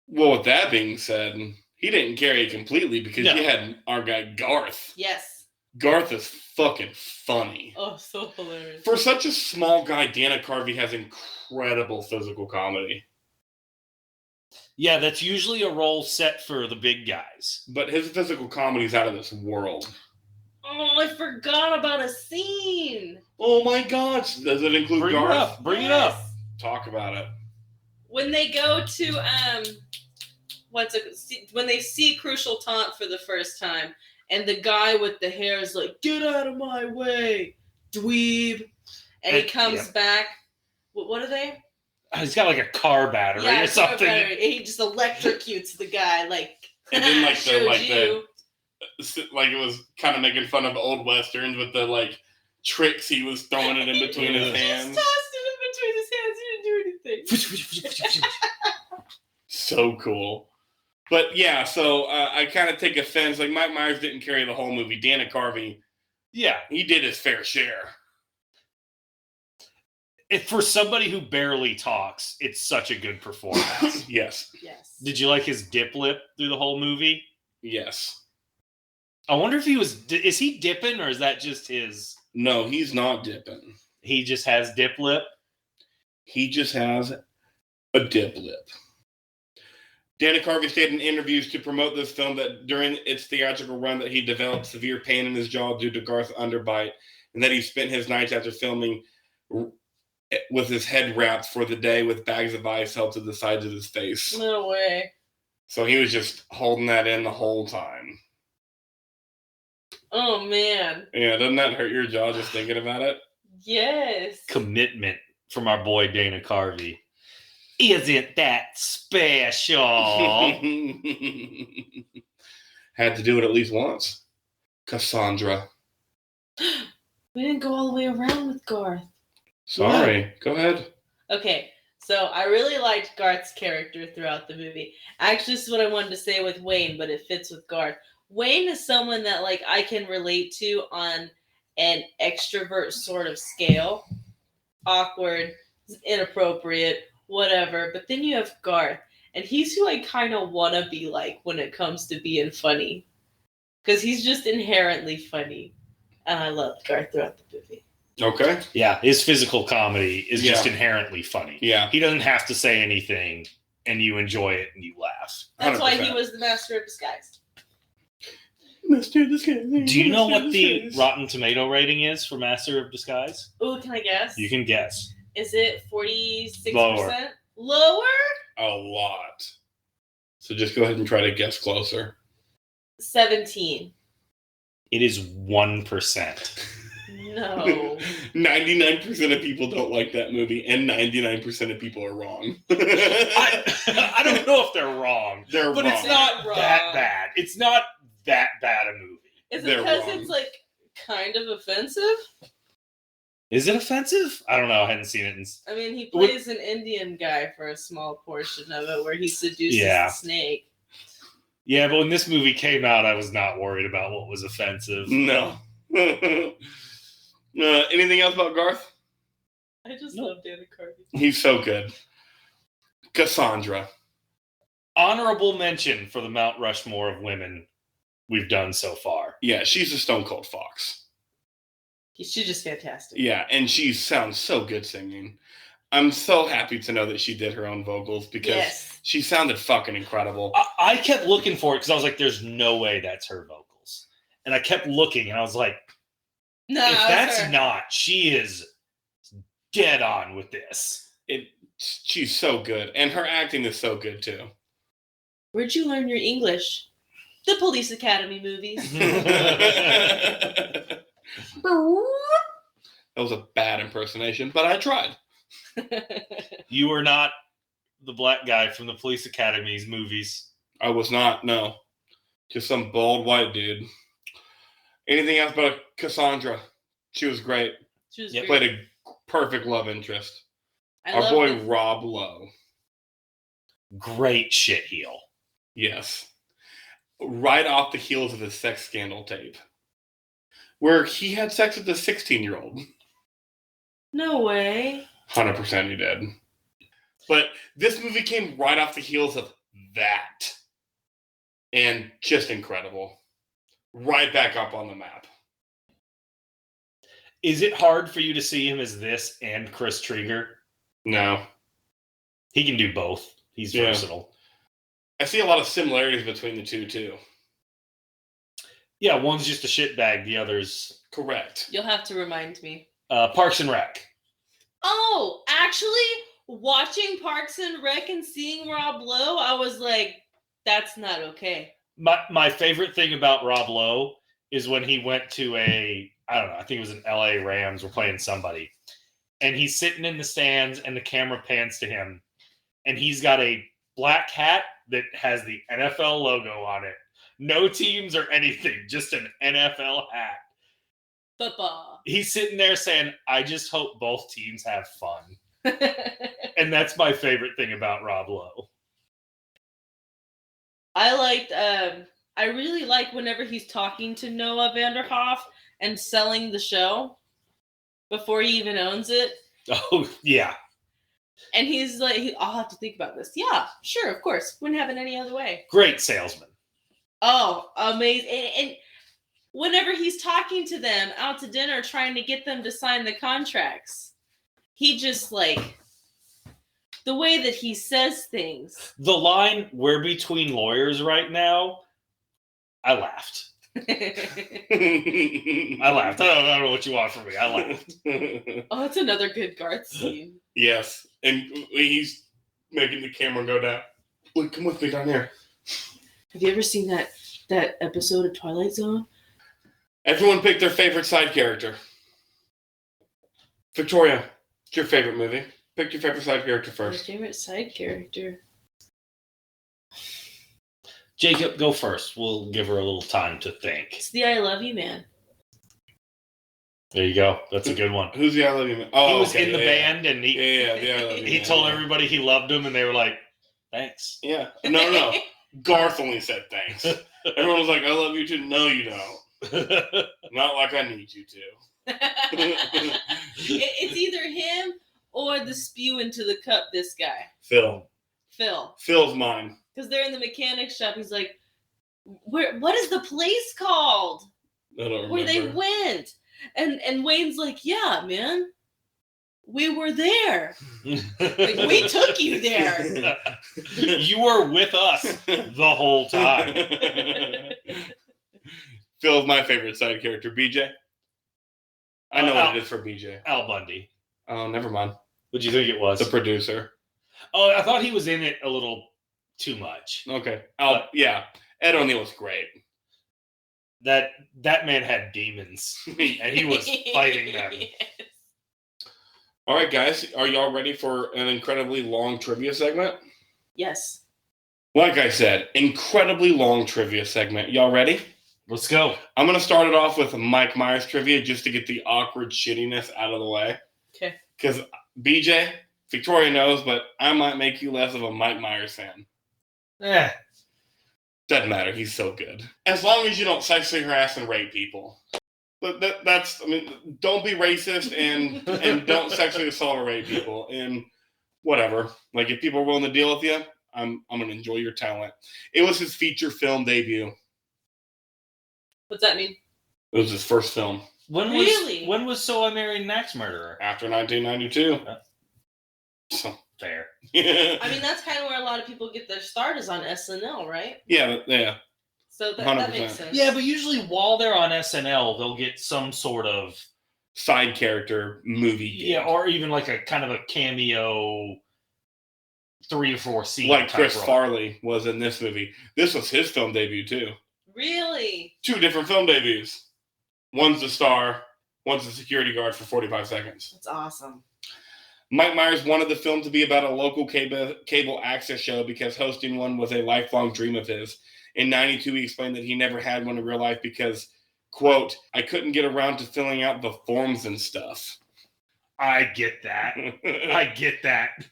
Well, with that being said, he didn't carry it completely because you had our guy Garth. Yes. Garth is fucking funny. Oh, so hilarious. For such a small guy, Dana Carvey has incredible physical comedy. Yeah, that's usually a role set for the big guys. But his physical comedy is out of this world. Oh, I forgot about a scene. Oh my gosh. Does it include Garth? Bring it up. Talk about it. When they go to when they see Crucial Taunt for the first time, and the guy with the hair is like, "Get out of my way, dweeb," and he comes back. What are they? He's got a car battery or something. Battery. He just electrocutes the guy And then it was kind of making fun of old westerns with the tricks he was throwing it in between his hands. He just tossed it in between his hands. He didn't do anything. So cool. But yeah, so I kind of take offense. Mike Myers didn't carry the whole movie. Dana Carvey, he did his fair share. For somebody who barely talks, it's such a good performance. Yes. Did you like his dip lip through the whole movie? Yes. I wonder if is he dipping or is that just his? No, he's not dipping. He just has dip lip? He just has a dip lip. Dana Carvey stated in interviews to promote this film that during its theatrical run that he developed severe pain in his jaw due to Garth's underbite, and that he spent his nights after filming with his head wrapped for the day with bags of ice held to the sides of his face. No way. So he was just holding that in the whole time. Oh, man. Yeah, doesn't that hurt your jaw just thinking about it? Yes. Commitment from our boy Dana Carvey. Isn't that special? Had to do it at least once. Cassandra. We didn't go all the way around with Garth. Sorry. Yeah. Go ahead. Okay, so I really liked Garth's character throughout the movie. Actually, this is what I wanted to say with Wayne, but it fits with Garth. Wayne is someone that I can relate to on an extrovert sort of scale. Awkward, inappropriate, whatever. But then you have Garth, and he's who I kind of want to be like when it comes to being funny. Because he's just inherently funny. And I loved Garth throughout the movie. Okay. Yeah, his physical comedy is just inherently funny. Yeah. He doesn't have to say anything, and you enjoy it, and you laugh. That's 100%. Why he was the master of disguise. Master of Disguise. Do you know what the Rotten Tomato rating is for Master of Disguise? Oh, can I guess? You can guess. Is it 46%? Lower. Lower? A lot. So just go ahead and try to guess closer. 17. It is 1%. No. 99% of people don't like that movie, and 99% of people are wrong. I don't know if they're wrong. They're but wrong. it's not They're that wrong. bad. It's not that bad a movie. Is it They're because wrong. it's like kind of offensive? Is it offensive? I don't know. I hadn't seen it. I mean, he plays an Indian guy for a small portion of it where he seduces the snake. Yeah, but when this movie came out, I was not worried about what was offensive. No. Anything else about Garth? I just love Dana Carvey. He's so good. Cassandra. Honorable mention for the Mount Rushmore of women we've done so far. Yeah, she's a stone cold fox. She's just fantastic. Yeah, and she sounds so good singing. I'm so happy to know that she did her own vocals because she sounded fucking incredible. I kept looking for it because I was like, there's no way that's her vocals. And I kept looking and I was like, No, if that's not, she is dead on with this. She's so good. And her acting is so good too. Where'd you learn your English? The Police Academy movies. That was a bad impersonation, but I tried. You were not the black guy from the Police Academy's movies. I was not, no. Just some bald white dude. Anything else about Cassandra? She was great. She was Played a perfect love interest. I Our boy it. Rob Lowe. Great shit heel. Yes. Right off the heels of his sex scandal tape. Where he had sex with a 16-year-old. No way. 100% he did. But this movie came right off the heels of that. And just incredible. Right back up on the map. Is it hard for you to see him as this and Chris Trigger? No. He can do both. He's versatile. I see a lot of similarities between the two, too. Yeah, one's just a shitbag. The other's... Correct. You'll have to remind me. Parks and Rec. Oh, actually, watching Parks and Rec and seeing Rob Lowe, I was like, that's not okay. My favorite thing about Rob Lowe is when he went to I don't know, I think it was an LA Rams, were playing somebody. And he's sitting in the stands and the camera pans to him. And he's got a black hat that has the NFL logo on it. No teams or anything, just an NFL hat. Football. He's sitting there saying, I just hope both teams have fun. And that's my favorite thing about Rob Lowe. I really like whenever he's talking to Noah Vanderhoff and selling the show before he even owns it. Oh, yeah. And he's like, I'll have to think about this. Yeah, sure, of course. Wouldn't happen any other way. Great salesman. Oh, amazing. And whenever he's talking to them out to dinner, trying to get them to sign the contracts, he just like, the way that he says things. The line, we're between lawyers right now, I laughed. I laughed. I don't know what you want from me. I laughed. Oh, it's another good Garth scene. Yes. And he's making the camera go down. Look, come with me down here. Have you ever seen that episode of Twilight Zone? Everyone picked their favorite side character. Victoria, it's your favorite movie. Pick your favorite side character My first. favorite side character. Jacob, go first. We'll give her a little time to think. It's the I Love You Man. There you go. That's a good one. Who's the I Love You Man? Oh, He was okay, in the band, and the I Love You he Man, told everybody he loved them, and they were like, thanks. Yeah. No. Garth only said thanks. Everyone was like, I love you too. No, you don't. Not like I need you to. It's either him or the spew into the cup, this guy. Phil. Phil's mine. Because they're in the mechanic shop. He's like, what is the place called? I don't remember. Where they went. And Wayne's like, yeah, man. We were there. Like, we took you there. You were with us the whole time. Phil's my favorite side character. BJ? I know what it is for BJ. Al Bundy. Oh, never mind. What do you think it was? The producer. Oh, I thought he was in it a little too much. Okay. Yeah. Ed O'Neill was great. That man had demons, and he was fighting them. All right, guys. Are y'all ready for an incredibly long trivia segment? Yes. Like I said, incredibly long trivia segment. Y'all ready? Let's go. I'm going to start it off with Mike Myers trivia just to get the awkward shittiness out of the way. Okay. Because BJ, Victoria knows, but I might make you less of a Mike Myers fan. Doesn't matter. He's so good. As long as you don't sexually harass and rape people. But don't be racist and don't sexually assault or rape people. And whatever. Like, if people are willing to deal with you, I'm going to enjoy your talent. It was his feature film debut. What's that mean? It was his first film. When was So I Married an Axe Murderer? After 1992. So fair. I mean, that's kind of where a lot of people get their start is on SNL, right? Yeah. So that makes sense. Yeah, but usually while they're on SNL, they'll get some sort of side character movie. Yeah, or even like a kind of a cameo 3 or 4 scenes. Like Chris Farley was in this movie. This was his film debut, too. Really? 2 different film debuts. One's the star, one's the security guard for 45 seconds. That's awesome. Mike Myers wanted the film to be about a local cable access show because hosting one was a lifelong dream of his. In 92, he explained that he never had one in real life because, quote, I couldn't get around to filling out the forms and stuff. I get that. I get that.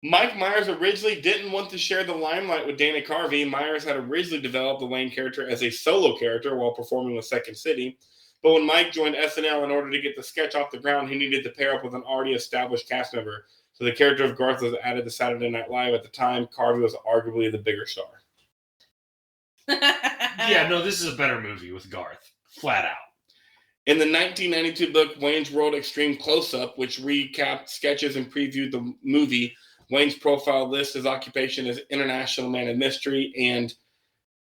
Mike Myers originally didn't want to share the limelight with Dana Carvey. Myers had originally developed the Wayne character as a solo character while performing with Second City. But when Mike joined SNL, in order to get the sketch off the ground, he needed to pair up with an already established cast member. So the character of Garth was added to Saturday Night Live. At the time, Carvey was arguably the bigger star. Yeah, no, this is a better movie with Garth. Flat out. In the 1992 book, Wayne's World Extreme Close-Up, which recapped sketches and previewed the movie, Wayne's profile lists his occupation as International Man of Mystery and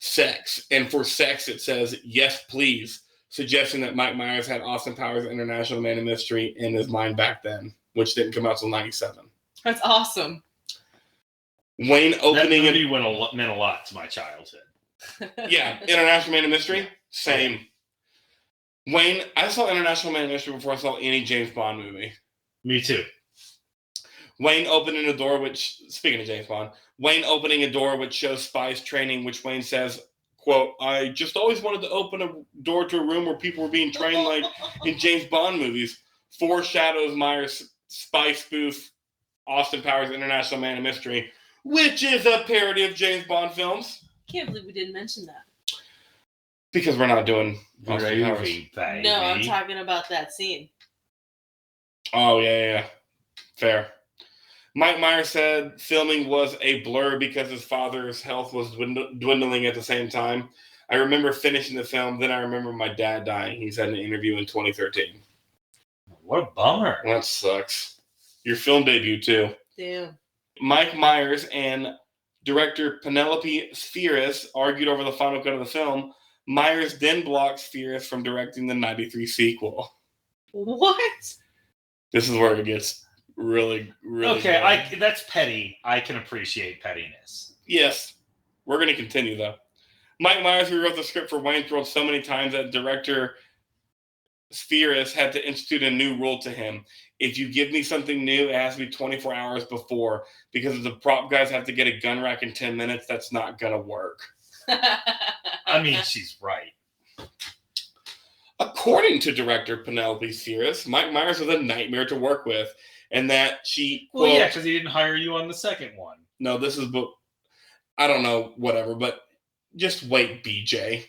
sex. And for sex, it says, yes, please, suggesting that Mike Myers had Austin Powers' International Man of Mystery in his mind back then, which didn't come out until 97. That's awesome. Wayne opening... That movie meant a lot to my childhood. Yeah, International Man of Mystery, same. Wayne, I saw International Man of Mystery before I saw any James Bond movie. Me too. Wayne opening a door, which, speaking of James Bond, Wayne opening a door which shows spies training, which Wayne says, quote, I just always wanted to open a door to a room where people were being trained like in James Bond movies. Foreshadows Myers' spy spoof, Austin Powers' International Man of Mystery, which is a parody of James Bond films. Can't believe we didn't mention that. Because we're not doing Austin Powers. Baby. No, I'm talking about that scene. Oh, yeah. Fair. Mike Myers said filming was a blur because his father's health was dwindling at the same time. I remember finishing the film, then I remember my dad dying. He said in an interview in 2013. What a bummer. That sucks. Your film debut, too. Damn. Mike Myers and director Penelope Spheris argued over the final cut of the film. Myers then blocked Spheris from directing the 93 sequel. What? This is where it gets really, really okay, good. That's petty. I can appreciate pettiness. Yes. We're going to continue, though. Mike Myers rewrote the script for Wayne's World so many times that director Spheris had to institute a new rule to him. If you give me something new, it has to be 24 hours before, because if the prop guys have to get a gun rack in 10 minutes, that's not going to work. I mean, she's right. According to director Penelope Spheris, Mike Myers was a nightmare to work with, and that she... Well, yeah, because he didn't hire you on the second one. No, this is... I don't know, whatever, but just wait, BJ.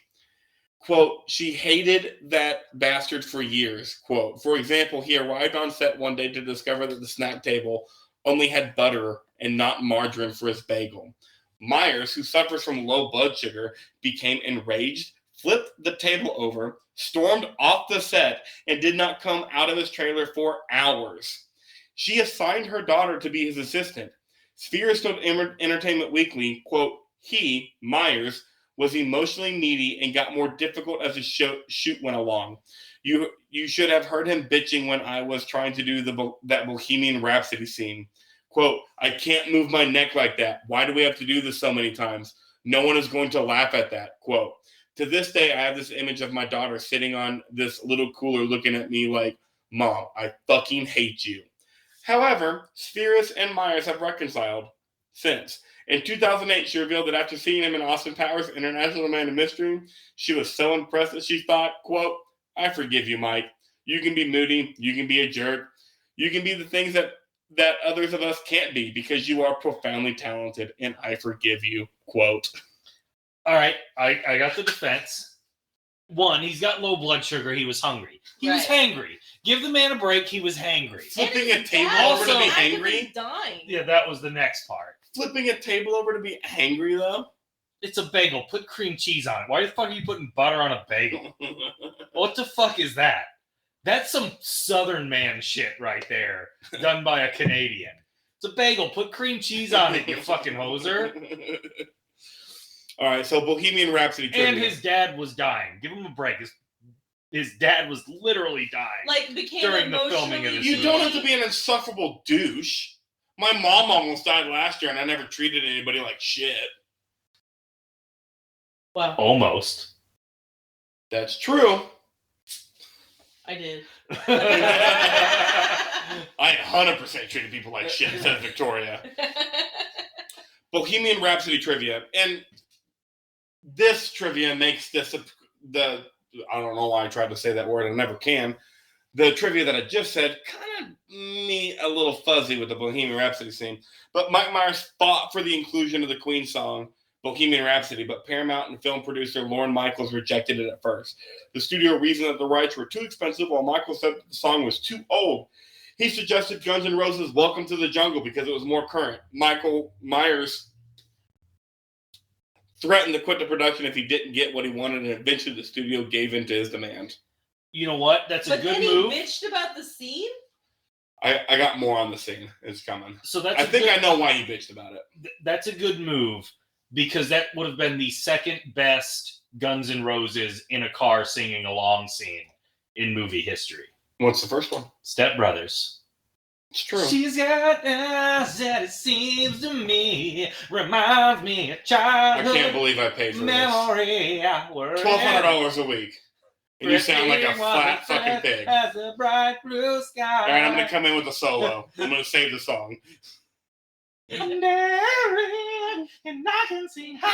Quote, she hated that bastard for years. Quote, for example, he arrived on set one day to discover that the snack table only had butter and not margarine for his bagel. Myers, who suffers from low blood sugar, became enraged, flipped the table over, stormed off the set, and did not come out of his trailer for hours. She assigned her daughter to be his assistant. Spheris told Entertainment Weekly, quote, he, Myers, was emotionally needy and got more difficult as the shoot went along. You should have heard him bitching when I was trying to do that Bohemian Rhapsody scene. Quote, I can't move my neck like that. Why do we have to do this so many times? No one is going to laugh at that. Quote, to this day, I have this image of my daughter sitting on this little cooler looking at me like, Mom, I fucking hate you. However, Spheris and Myers have reconciled since. In 2008, she revealed that after seeing him in Austin Powers' International Man of Mystery, she was so impressed that she thought, quote, I forgive you, Mike. You can be moody. You can be a jerk. You can be the things that others of us can't be because you are profoundly talented, and I forgive you, quote. All right, I got the defense. One, he's got low blood sugar. He was hungry. He was hangry. Give the man a break. He was hangry. Flipping a table over to be hangry? Dying. Yeah, that was the next part. Flipping a table over to be angry, though? It's a bagel. Put cream cheese on it. Why the fuck are you putting butter on a bagel? What the fuck is that? That's some Southern man shit right there, done by a Canadian. It's a bagel. Put cream cheese on it, you fucking hoser. All right, so Bohemian Rhapsody trivia. And his dad was dying. Give him a break. His dad was literally dying. Like, became during the filming of this You movie. don't have to be an insufferable douche. My mom almost died last year, and I never treated anybody like shit. Wow. Almost. That's true. I did. I 100% treated people like shit, said Victoria. Bohemian Rhapsody trivia. And this trivia makes this I don't know why I tried to say that word, I never can. The trivia that I just said kind of me a little fuzzy with the Bohemian Rhapsody scene. But Mike Myers fought for the inclusion of the Queen song, Bohemian Rhapsody, but Paramount and film producer Lorne Michaels rejected it at first. The studio reasoned that the rights were too expensive, while Michaels said that the song was too old. He suggested Guns N' Roses' Welcome to the Jungle because it was more current. Myers threatened to quit the production if he didn't get what he wanted, and eventually the studio gave in to his demand. You know what? That's a good move. But then he bitched about the scene? I got more on the scene. It's coming. So that's I think I know why he bitched about it. That's a good move because that would have been the second best Guns N' Roses in a car singing along scene in movie history. What's the first one? Step Brothers. It's true. She's got eyes that it seems to me reminds me of childhood. I can't believe I paid for memory. this. $1,200 a week. And you sound like a flat fucking pig. As a bright blue sky. All right, I'm going to come in with a solo. I'm going to save the song. And I can see how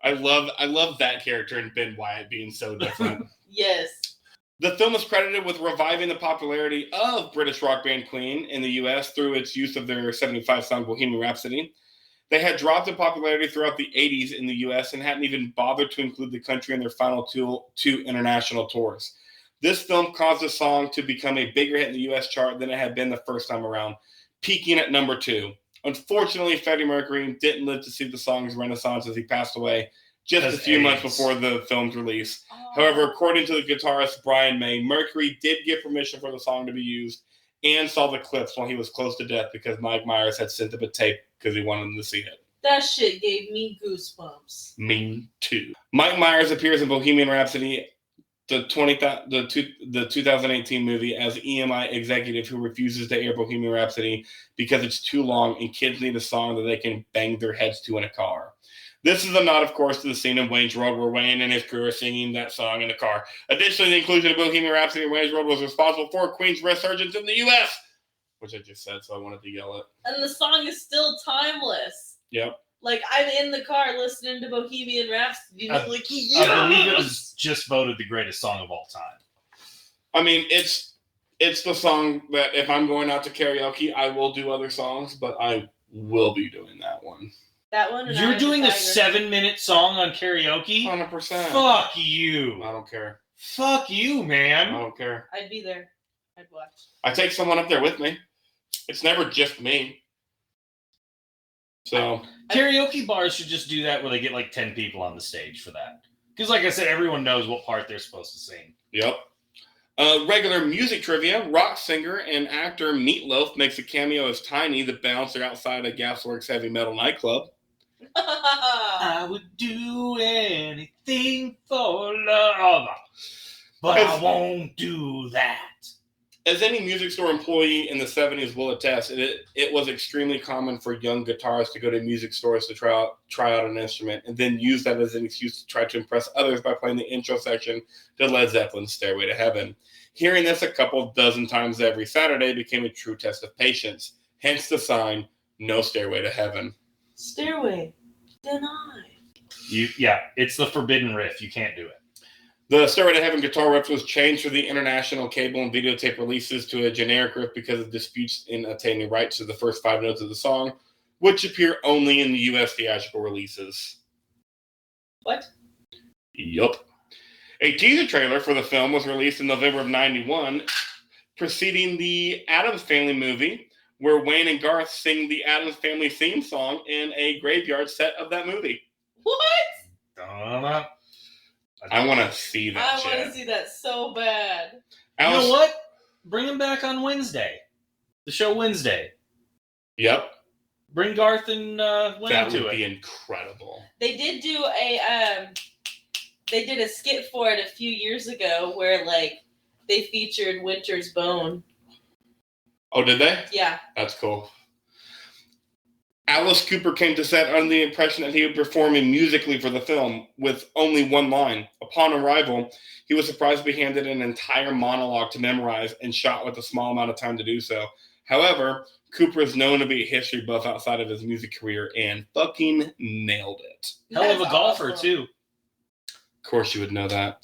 I love that character and Ben Wyatt being so different. Yes. The film is credited with reviving the popularity of British rock band Queen in the U.S. through its use of their 75 song Bohemian Rhapsody. They had dropped in popularity throughout the 80s in the U.S. and hadn't even bothered to include the country in their final two international tours. This film caused the song to become a bigger hit in the U.S. chart than it had been the first time around, peaking at number 2. Unfortunately, Freddie Mercury didn't live to see the song's renaissance as he passed away just a few months before the film's release. However, according to the guitarist Brian May, Mercury did give permission for the song to be used and saw the clips while he was close to death because Mike Myers had sent him a tape because he wanted him to see it. That shit gave me goosebumps. Me too. Mike Myers appears in Bohemian Rhapsody, the 2018 movie, as EMI executive who refuses to air Bohemian Rhapsody because it's too long and kids need a song that they can bang their heads to in a car. This is a nod, of course, to the scene in Wayne's World where Wayne and his crew are singing that song in the car. Additionally, the inclusion of Bohemian Rhapsody in Wayne's World was responsible for Queen's resurgence in the U.S., which I just said, so I wanted to yell it. And the song is still timeless. Yep. Like, I'm in the car listening to Bohemian Rhapsody. I believe it was just voted the greatest song of all time. I mean, it's the song that if I'm going out to karaoke, I will do other songs, but I will be doing that one. That one. You're doing a 7-minute song on karaoke? 100%. Fuck you. I don't care. Fuck you, man. I don't care. I'd be there. I'd watch. I take someone up there with me. It's never just me. So karaoke bars should just do that where they get like 10 people on the stage for that. Because like I said, everyone knows what part they're supposed to sing. Yep. Regular music trivia, rock singer and actor Meatloaf makes a cameo as Tiny, the bouncer outside a Gasworks heavy metal nightclub. I would do anything for love, but I won't do that. As any music store employee in the 70s will attest, it was extremely common for young guitarists to go to music stores to try out an instrument and then use that as an excuse to try to impress others by playing the intro section to Led Zeppelin's Stairway to Heaven. Hearing this a couple dozen times every Saturday became a true test of patience, hence the sign, no Stairway to Heaven. Stairway denied. It's the forbidden riff. You can't do it. The Stairway to Heaven guitar riff was changed for the international cable and videotape releases to a generic riff because of disputes in obtaining rights to the first 5 notes of the song, which appear only in the U.S. theatrical releases. What? Yup. A teaser trailer for the film was released in November of 91, preceding the Addams Family movie, where Wayne and Garth sing the Addams Family theme song in a graveyard set of that movie. What? I want to see that I want to see that so bad. You know what? Bring him back on Wednesday. The show Wednesday. Yep. Bring Garth and Wayne to it. That would be incredible. They did do a skit for it a few years ago where they featured Winter's Bone. Oh, did they? Yeah. That's cool. Alice Cooper came to set under the impression that he would perform musically for the film with only one line. Upon arrival, he was surprised to be handed an entire monologue to memorize and shot with a small amount of time to do so. However, Cooper is known to be a history buff outside of his music career and fucking nailed it. Hell of a golfer, too. Of course you would know that.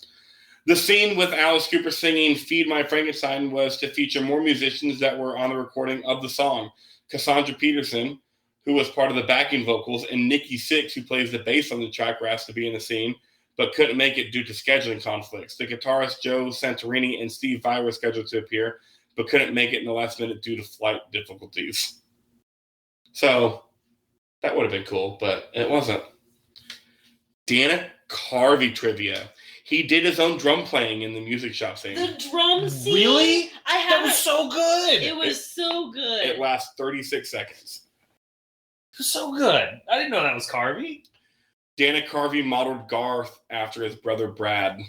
The scene with Alice Cooper singing Feed My Frankenstein was to feature more musicians that were on the recording of the song. Cassandra Peterson, who was part of the backing vocals, and Nikki Sixx, who plays the bass on the track, were asked to be in the scene, but couldn't make it due to scheduling conflicts. The guitarist Joe Santorini and Steve Vai were scheduled to appear, but couldn't make it in the last minute due to flight difficulties. So, that would have been cool, but it wasn't. Dana Carvey trivia. He did his own drum playing in the music shop scene. The drum scene? Really? That was so good. It was so good. It lasts 36 seconds. It was so good. I didn't know that was Carvey. Dana Carvey modeled Garth after his brother Brad.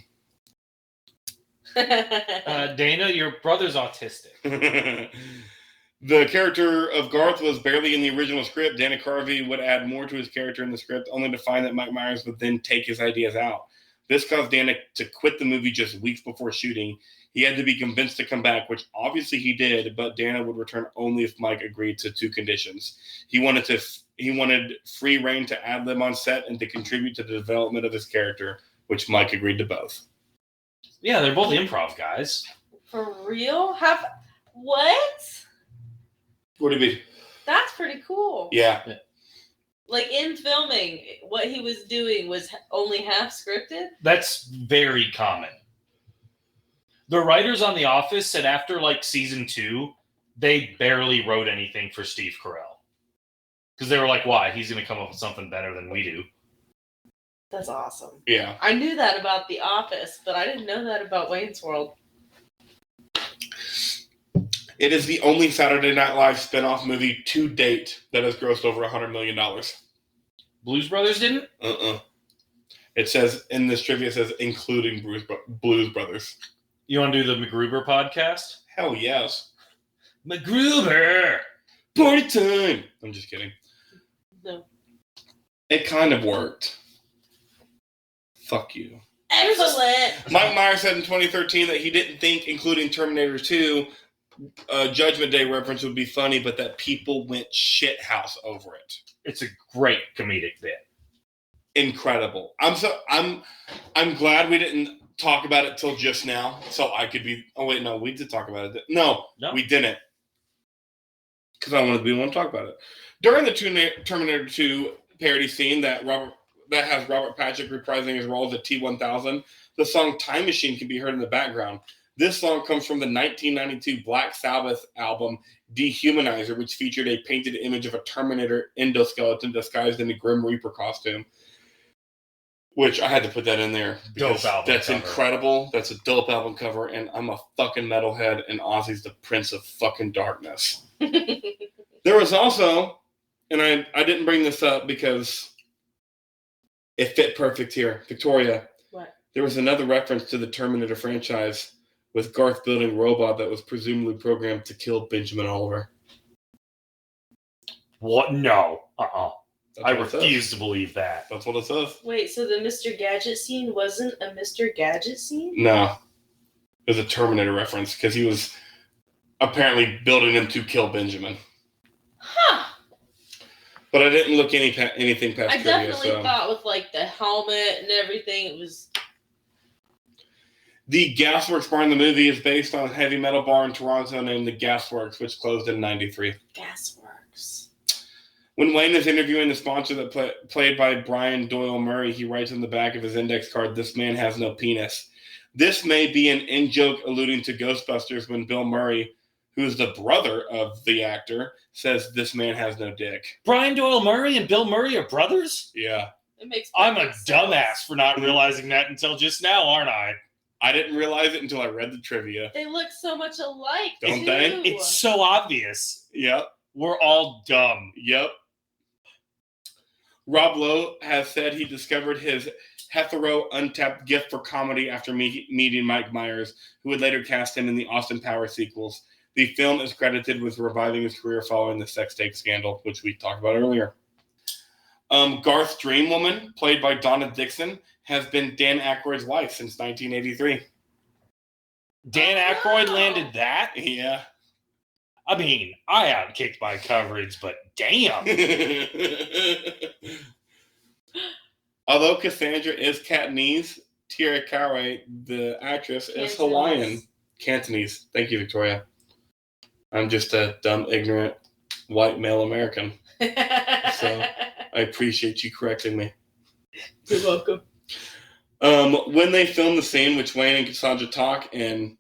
Dana, your brother's autistic. The character of Garth was barely in the original script. Dana Carvey would add more to his character in the script, only to find that Mike Myers would then take his ideas out. This caused Dana to quit the movie just weeks before shooting. He had to be convinced to come back, which obviously he did, but Dana would return only if Mike agreed to 2 conditions. He wanted free reign to ad-lib on set and to contribute to the development of his character, which Mike agreed to both. Yeah, they're both improv guys. For real? What? What do you mean? That's pretty cool. Yeah. Like in filming, what he was doing was only half scripted? That's very common. The writers on The Office said after season 2, they barely wrote anything for Steve Carell. Because they were like, why? He's going to come up with something better than we do. That's awesome. Yeah. I knew that about The Office, but I didn't know that about Wayne's World. It is the only Saturday Night Live spinoff movie to date that has grossed over $100 million. Blues Brothers didn't? It says, in this trivia, it says, including Blues Brothers. You want to do the MacGruber podcast? Hell yes. MacGruber! Party time! I'm just kidding. No. It kind of worked. Fuck you. Excellent! Mike Myers said in 2013 that he didn't think including Terminator 2 Judgment Day reference would be funny, but that people went shithouse over it. It's a great comedic bit. Incredible. I'm glad we didn't talk about it till just now, so I could be. Oh wait, no, we did talk about it. No, we didn't, because I wanted to be one to talk about it during the Terminator 2 parody scene that has Robert Patrick reprising his role as a T-1000. The song "Time Machine" can be heard in the background. This song comes from the 1992 Black Sabbath album Dehumanizer, which featured a painted image of a Terminator endoskeleton disguised in a Grim Reaper costume. Which I had to put that in there. Dope album That's cover. incredible. That's a dope album cover, and I'm a fucking metalhead, and Ozzy's the Prince of fucking Darkness. There was also, and I didn't bring this up because It fit perfect here. Victoria, What? there was another reference to the Terminator franchise with Garth building a robot that was presumably programmed to kill Benjamin Oliver. What? No. That's I what it says. refuse to believe that. That's what it says. Wait, so the Mr. Gadget scene wasn't a Mr. Gadget scene? No. It was a Terminator reference because he was apparently building him to kill Benjamin. Huh. But I didn't look anything past I trivia, definitely so. thought with like the helmet and everything, it was. The Gasworks bar in the movie is based on a heavy metal bar in Toronto named the Gasworks, which closed in '93. Gasworks. When Wayne is interviewing the sponsor that played by Brian Doyle Murray, he writes on the back of his index card, "This man has no penis." This may be an in-joke alluding to Ghostbusters when Bill Murray, who is the brother of the actor, says this man has no dick. Brian Doyle Murray and Bill Murray are brothers? Yeah. It makes. I'm a perfect sense. dumbass for not realizing that until just now, aren't I? I didn't realize it until I read the trivia. They look so much alike. Don't too. they? It's so obvious. Yep. We're all dumb. Yep. Rob Lowe has said he discovered his hetero untapped gift for comedy after meeting Mike Myers, who would later cast him in the Austin Powers sequels. The film is credited with reviving his career following the sex tape scandal, which we talked about earlier. Garth's dream woman, played by Donna Dixon, has been Dan Aykroyd's wife since 1983. Dan Aykroyd landed that? Yeah. I mean, I outkicked my coverage, but damn. Although Cassandra is Cantonese, Tia Carey, the actress, is Hawaiian. Cantonese. Thank you, Victoria. I'm just a dumb, ignorant, white male American. So I appreciate you correcting me. You're welcome. When they filmed the scene which Wayne and Cassandra talk in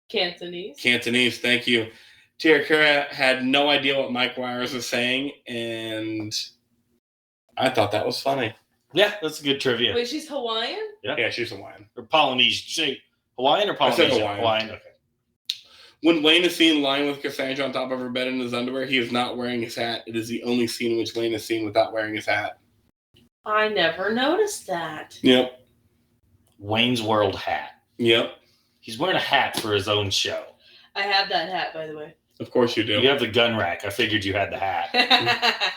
Cantonese, thank you. Tia Carey had no idea what Mike Myers was saying, and I thought that was funny. Yeah, that's a good trivia. Wait, she's Hawaiian? Yeah, she's Hawaiian. Or Polynesian. Did you say Hawaiian or I Polynesian? said Hawaiian. Okay. When Wayne is seen lying with Cassandra on top of her bed in his underwear, he is not wearing his hat. It is the only scene in which Wayne is seen without wearing his hat. I never noticed that. Yep. Wayne's World hat. Yep. He's wearing a hat for his own show. I have that hat, by the way. Of course you do. You have the gun rack. I figured you had the hat.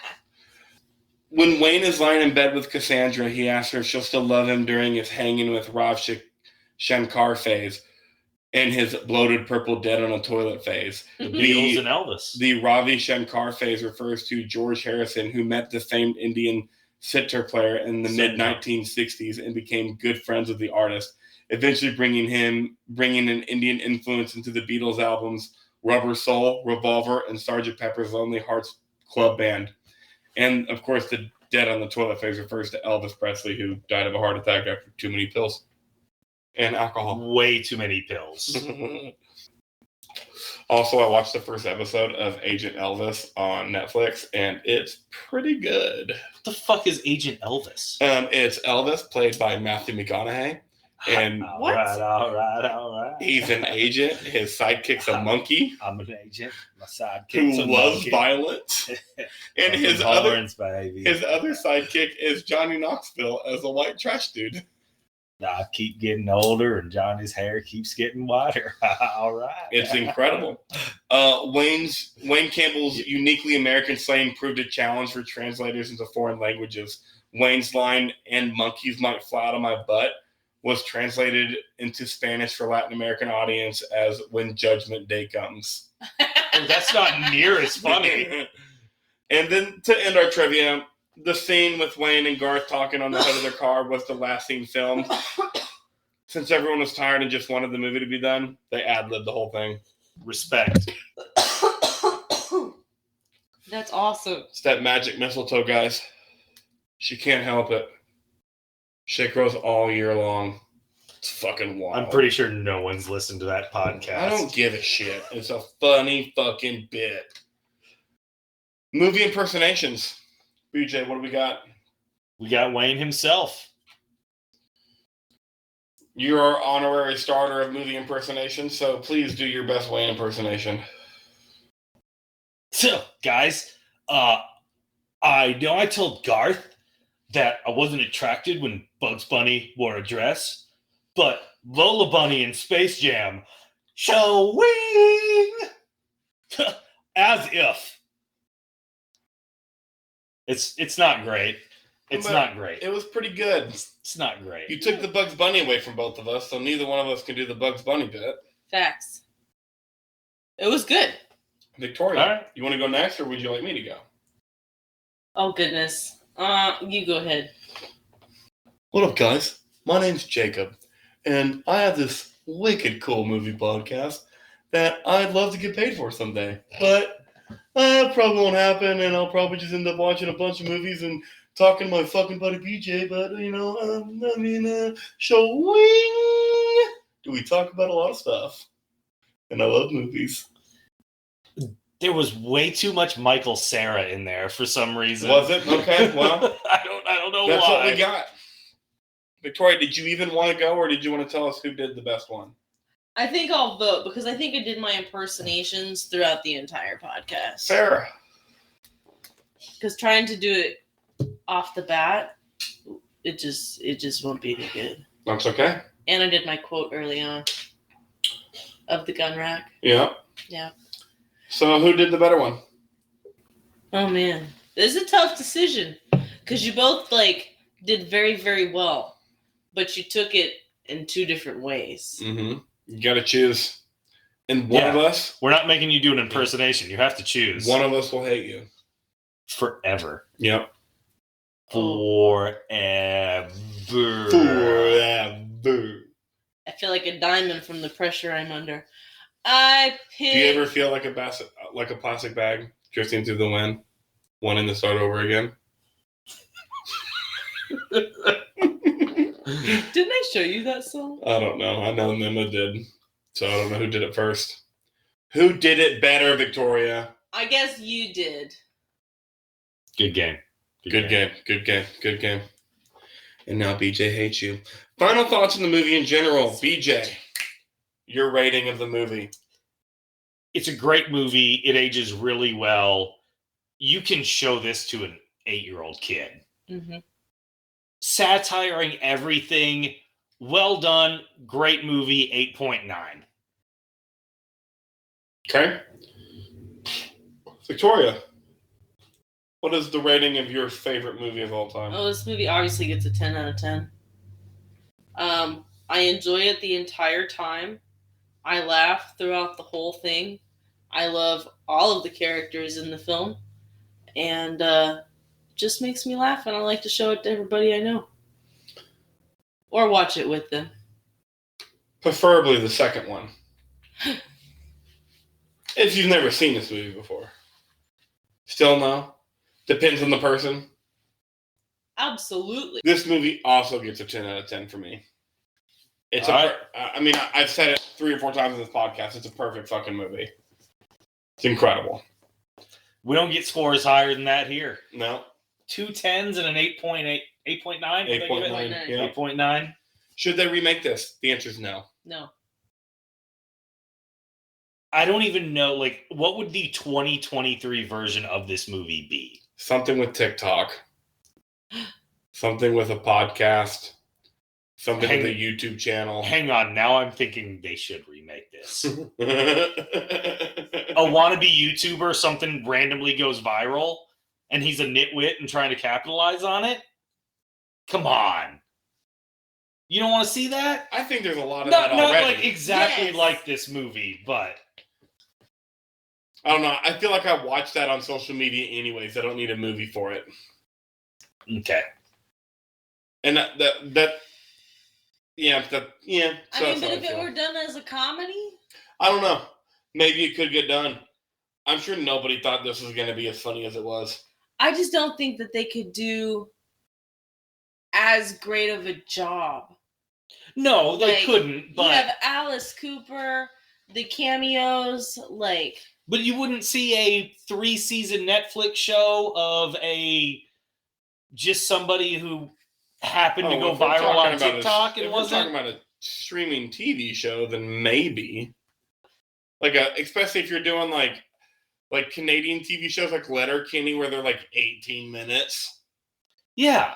When Wayne is lying in bed with Cassandra, he asks her if she'll still love him during his hanging with Rav Shankar phase and his bloated purple dead on a toilet phase. The Beatles and Elvis. The Ravi Shankar phase refers to George Harrison, who met the famed Indian sitar player in the mid-1960s and became good friends with the artist, eventually bringing an Indian influence into the Beatles albums Rubber Soul, Revolver, and Sgt. Pepper's Lonely Hearts Club Band. And, of course, the dead on the toilet phase refers to Elvis Presley, who died of a heart attack after too many pills and alcohol. Way too many pills. Also, I watched the first episode of Agent Elvis on Netflix, and it's pretty good. What the fuck is Agent Elvis? It's Elvis, played by Matthew McConaughey. And all right. He's an agent. His sidekick's a monkey. I'm an agent. My sidekick's who a loves monkey. violence. And his Horns, other baby. sidekick is Johnny Knoxville as a white trash dude. I keep getting older, and Johnny's hair keeps getting whiter. All right. It's incredible. Wayne Campbell's uniquely American slang proved a challenge for translators into foreign languages. Wayne's line, "and monkeys might fly out of my butt," was translated into Spanish for Latin American audience as "when Judgment Day comes." That's not near as funny. And then to end our trivia, the scene with Wayne and Garth talking on the hood of their car was the last scene filmed. Since everyone was tired and just wanted the movie to be done, they ad-libbed the whole thing. Respect. That's awesome. It's that magic mistletoe, guys. She can't help it. Shit grows all year long. It's fucking wild. I'm pretty sure no one's listened to that podcast. I don't give a shit. It's a funny fucking bit. Movie impersonations. BJ, what do we got? We got Wayne himself. You're our honorary starter of movie impersonations, so please do your best Wayne impersonation. So, guys, I know I told Garth that I wasn't attracted when Bugs Bunny wore a dress, but Lola Bunny in Space Jam, showing as if. It's not great. It's But not great. It was pretty good. It's not great. You took the Bugs Bunny away from both of us, so neither one of us can do the Bugs Bunny bit. Facts. It was good. Victoria, All right. You want to go next, or would you like me to go? Oh, goodness. You go ahead. What up, guys? My name's Jacob, and I have this wicked cool movie podcast that I'd love to get paid for someday. But that probably won't happen, and I'll probably just end up watching a bunch of movies and talking to my fucking buddy BJ. But, showing. We talk about a lot of stuff, and I love movies. There was way too much Michael Cera in there for some reason. Was it? Okay, well. I don't know That's why. what we got. Victoria, did you even want to go, or did you want to tell us who did the best one? I think I'll vote because I think I did my impersonations throughout the entire podcast. Sarah. Because trying to do it off the bat, it just won't be any good. That's okay. And I did my quote early on of the gun rack. Yeah. Yeah. So who did the better one? Oh man, this is a tough decision because you both did very, very well, but you took it in two different ways. Mm-hmm. You got to choose. And one of us. We're not making you do an impersonation. You have to choose. One of us will hate you. Forever. Yep. Forever. Forever. I feel like a diamond from the pressure I'm under. I picked. Do you ever feel like a plastic bag drifting through the wind, wanting to start over again? Didn't I show you that song? I don't know. I know Mima did. So I don't know who did it first. Who did it better, Victoria? I guess you did. Good game. Good game. And now BJ hates you. Final thoughts on the movie in general. BJ, your rating of the movie. It's a great movie. It ages really well. You can show this to an 8-year-old kid. Mm-hmm. Satiring everything. Well done. Great movie. 8.9. Okay. Victoria, what is the rating of your favorite movie of all time? Oh, this movie obviously gets a 10 out of 10. I enjoy it the entire time. I laugh throughout the whole thing. I love all of the characters in the film. And just makes me laugh, and I like to show it to everybody I know. Or watch it with them. Preferably the second one. If you've never seen this movie before. Still no? Depends on the person. Absolutely. This movie also gets a 10 out of 10 for me. It's I've said it 3 or 4 times in this podcast. It's a perfect fucking movie. It's incredible. We don't get scores higher than that here. No. 2 10s and an 8.8, 8.9? 8.9. Yeah. 8.9. Should they remake this? The answer is no. No. I don't even know, what would the 2023 version of this movie be? Something with TikTok. Something with a podcast. Something with a YouTube channel. Hang on, now I'm thinking they should remake this. A wannabe YouTuber, something randomly goes viral, and he's a nitwit and trying to capitalize on it? Come on. You don't want to see that? I think there's a lot of that Not already. exactly like this movie, but... I don't know. I feel like I watch that on social media anyways. I don't need a movie for it. Okay. And that. So but if it were done as a comedy? I don't know. Maybe it could get done. I'm sure nobody thought this was going to be as funny as it was. I just don't think that they could do as great of a job. No, they couldn't, but... You have Alice Cooper, the cameos, But you wouldn't see a 3-season Netflix show of just somebody who happened to go viral on TikTok and wasn't. If we're talking about a streaming TV show, then maybe. Especially if you're doing like Canadian TV shows like Letterkenny where they're 18 minutes. Yeah.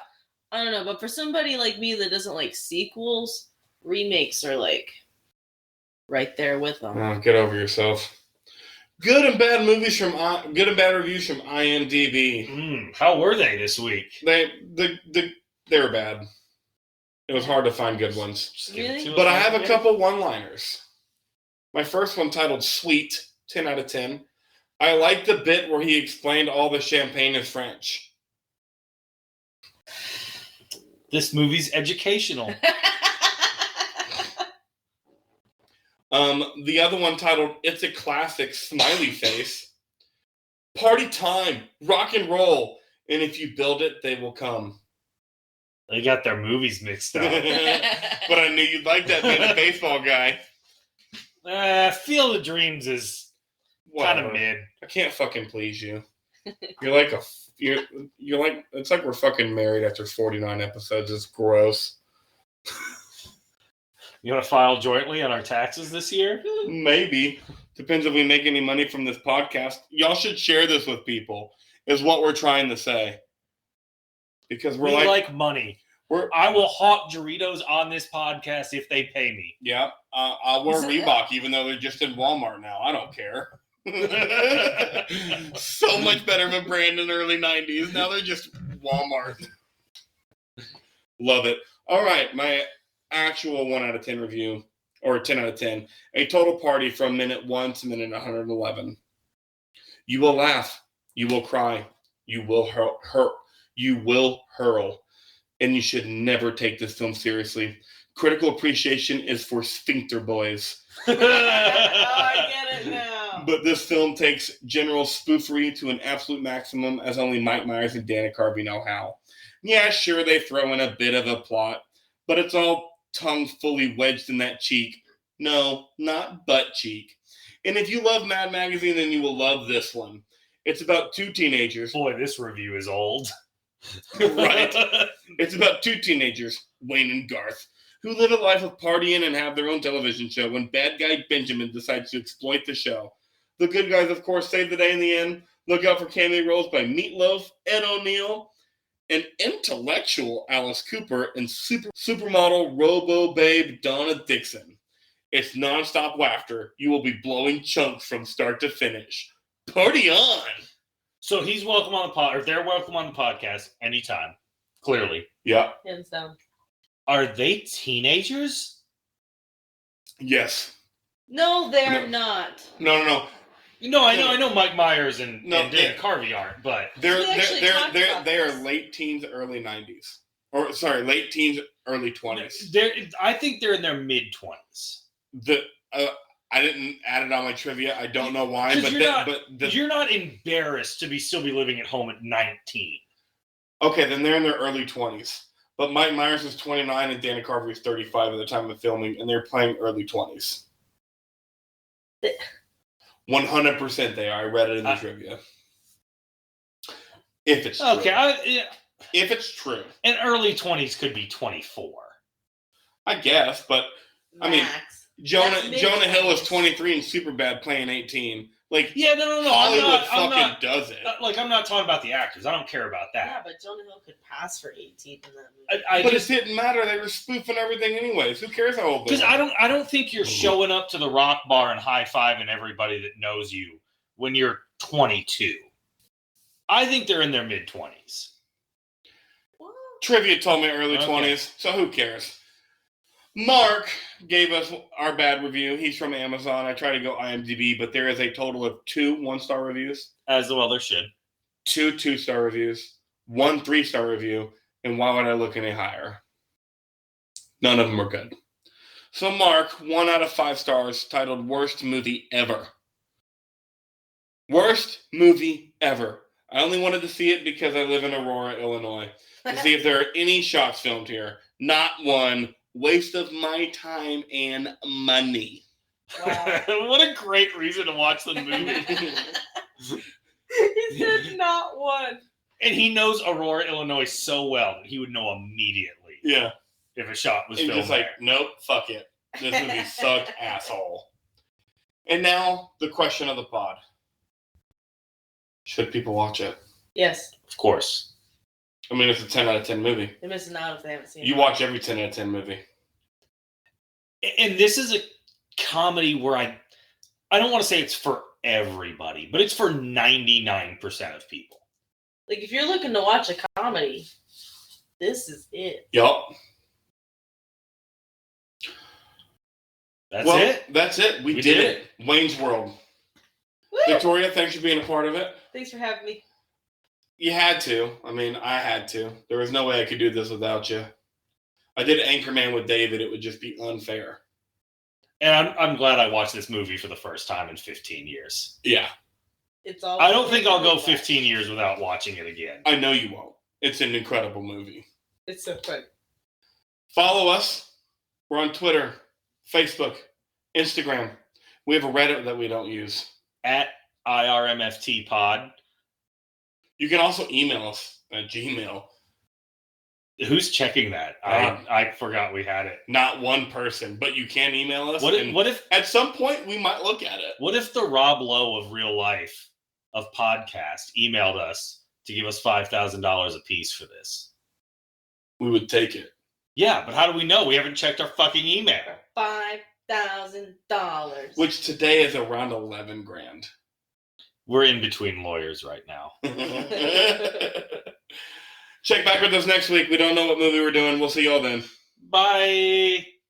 I don't know, but for somebody like me that doesn't like sequels, remakes are like right there with them. Oh, get over yourself. Good and bad reviews from IMDb. How were they this week? They were bad. It was hard to find good ones. Really? But I have a couple one-liners. My first one, titled Sweet, 10 out of 10. I like the bit where he explained all the champagne is French. This movie's educational. The other one, titled It's a Classic, smiley face. Party time, rock and roll, and if you build it, they will come. They got their movies mixed up. But I knew you'd like that being a baseball guy. Field of Dreams is kind of mid. I can't fucking please you. You're like it's like we're fucking married after 49 episodes. It's gross. You want to file jointly on our taxes this year? Maybe. Depends if we make any money from this podcast. Y'all should share this with people, is what we're trying to say. Because we like money. I will hawk Doritos on this podcast if they pay me. Yeah. I'll wear Reebok even though they're just in Walmart now. I don't care. So much better of a brand in the early 90s. Now they're just Walmart. Love it. All right. My actual 1 out of 10 review, or 10 out of 10. A total party from minute 1 to minute 111. You will laugh. You will cry. You will hurt. You will hurl. And you should never take this film seriously. Critical appreciation is for sphincter boys. Oh, I get it now. But this film takes general spoofery to an absolute maximum, as only Mike Myers and Dana Carvey know how. Yeah, sure, they throw in a bit of a plot, but it's all tongue fully wedged in that cheek. No, not butt cheek. And if you love Mad Magazine, then you will love this one. It's about 2 teenagers. Boy, this review is old. Right. It's about 2 teenagers, Wayne and Garth, who live a life of partying and have their own television show when bad guy Benjamin decides to exploit the show. The good guys, of course, save the day in the end. Look out for cameo roles by Meatloaf, Ed O'Neill, an intellectual Alice Cooper, and supermodel robo-babe Donna Dixon. It's nonstop laughter. You will be blowing chunks from start to finish. Party on! So he's welcome on the pod, or they're welcome on the podcast anytime. Clearly. Yeah. Hands down. Are they teenagers? Yes. No, they're not. No. No, I know Mike Myers and Dana Carvey aren't, but they are late teens, early 90s. Or sorry, late teens, early 20s. I think they're in their mid 20s. I didn't add it on my trivia. I don't know why, but you're not embarrassed to still be living at home at 19. Okay, then they're in their early 20s. But Mike Myers is 29 and Dana Carvey is 35 at the time of filming, and they're playing early 20s. 100% they are. I read it in the trivia. If it's true. Okay, if it's true. And early 20s could be 24. I guess, but Max. I mean, Jonah Hill is 23 and Superbad playing 18. Like, yeah, no. Hollywood does it. I'm not talking about the actors. I don't care about that. Yeah, but Jonah Hill could pass for 18 in that movie. But it didn't matter. They were spoofing everything anyways. Who cares how old they are? Because I don't think you're showing up to the rock bar and high-fiving everybody that knows you when you're 22. I think they're in their mid-20s. Trivia told me early 20s, so who cares? Mark gave us our bad review. He's from Amazon. I try to go IMDb, but there is a total of 2 1-star reviews. As well there should. 2 2-star reviews, 1 3-star review, and why would I look any higher? None of them are good. So Mark, 1 out of 5 stars, titled Worst Movie Ever. Worst movie ever. I only wanted to see it because I live in Aurora, Illinois, to see if there are any shots filmed here. Not one. Waste of my time and money. Wow. What a great reason to watch the movie. He said not one. And he knows Aurora, Illinois so well that he would know immediately. Yeah. If a shot was filmed. Just like, nope, fuck it. This movie sucked, asshole. And now, the question of the pod. Should people watch it? Yes. Of course. I mean, it's a 10 out of 10 movie. They're missing out if they haven't seen it. You watch every 10 out of 10 movie. And this is a comedy where I don't want to say it's for everybody, but it's for 99% of people. Like, if you're looking to watch a comedy, this is it. Yup. That's it. That's it. We did it. Wayne's World. Woo! Victoria, thanks for being a part of it. Thanks for having me. You had to. I mean, I had to. There was no way I could do this without you. I did Anchorman with David. It would just be unfair. And I'm glad I watched this movie for the first time in 15 years. Yeah. It's all. I don't think I'll go 15 years without watching it again. I know you won't. It's an incredible movie. It's so fun. Follow us. We're on Twitter, Facebook, Instagram. We have a Reddit that we don't use. At IRMFT Pod. You can also email us at Gmail. Who's checking that? I forgot we had it. Not one person, but you can email us. What if at some point we might look at it? What if the Rob Lowe of real life of podcast emailed us to give us $5,000 a piece for this? We would take it. Yeah, but how do we know? We haven't checked our fucking email. $5,000. Which today is around 11 grand. We're in between lawyers right now. Check back with us next week. We don't know what movie we're doing. We'll see y'all then. Bye.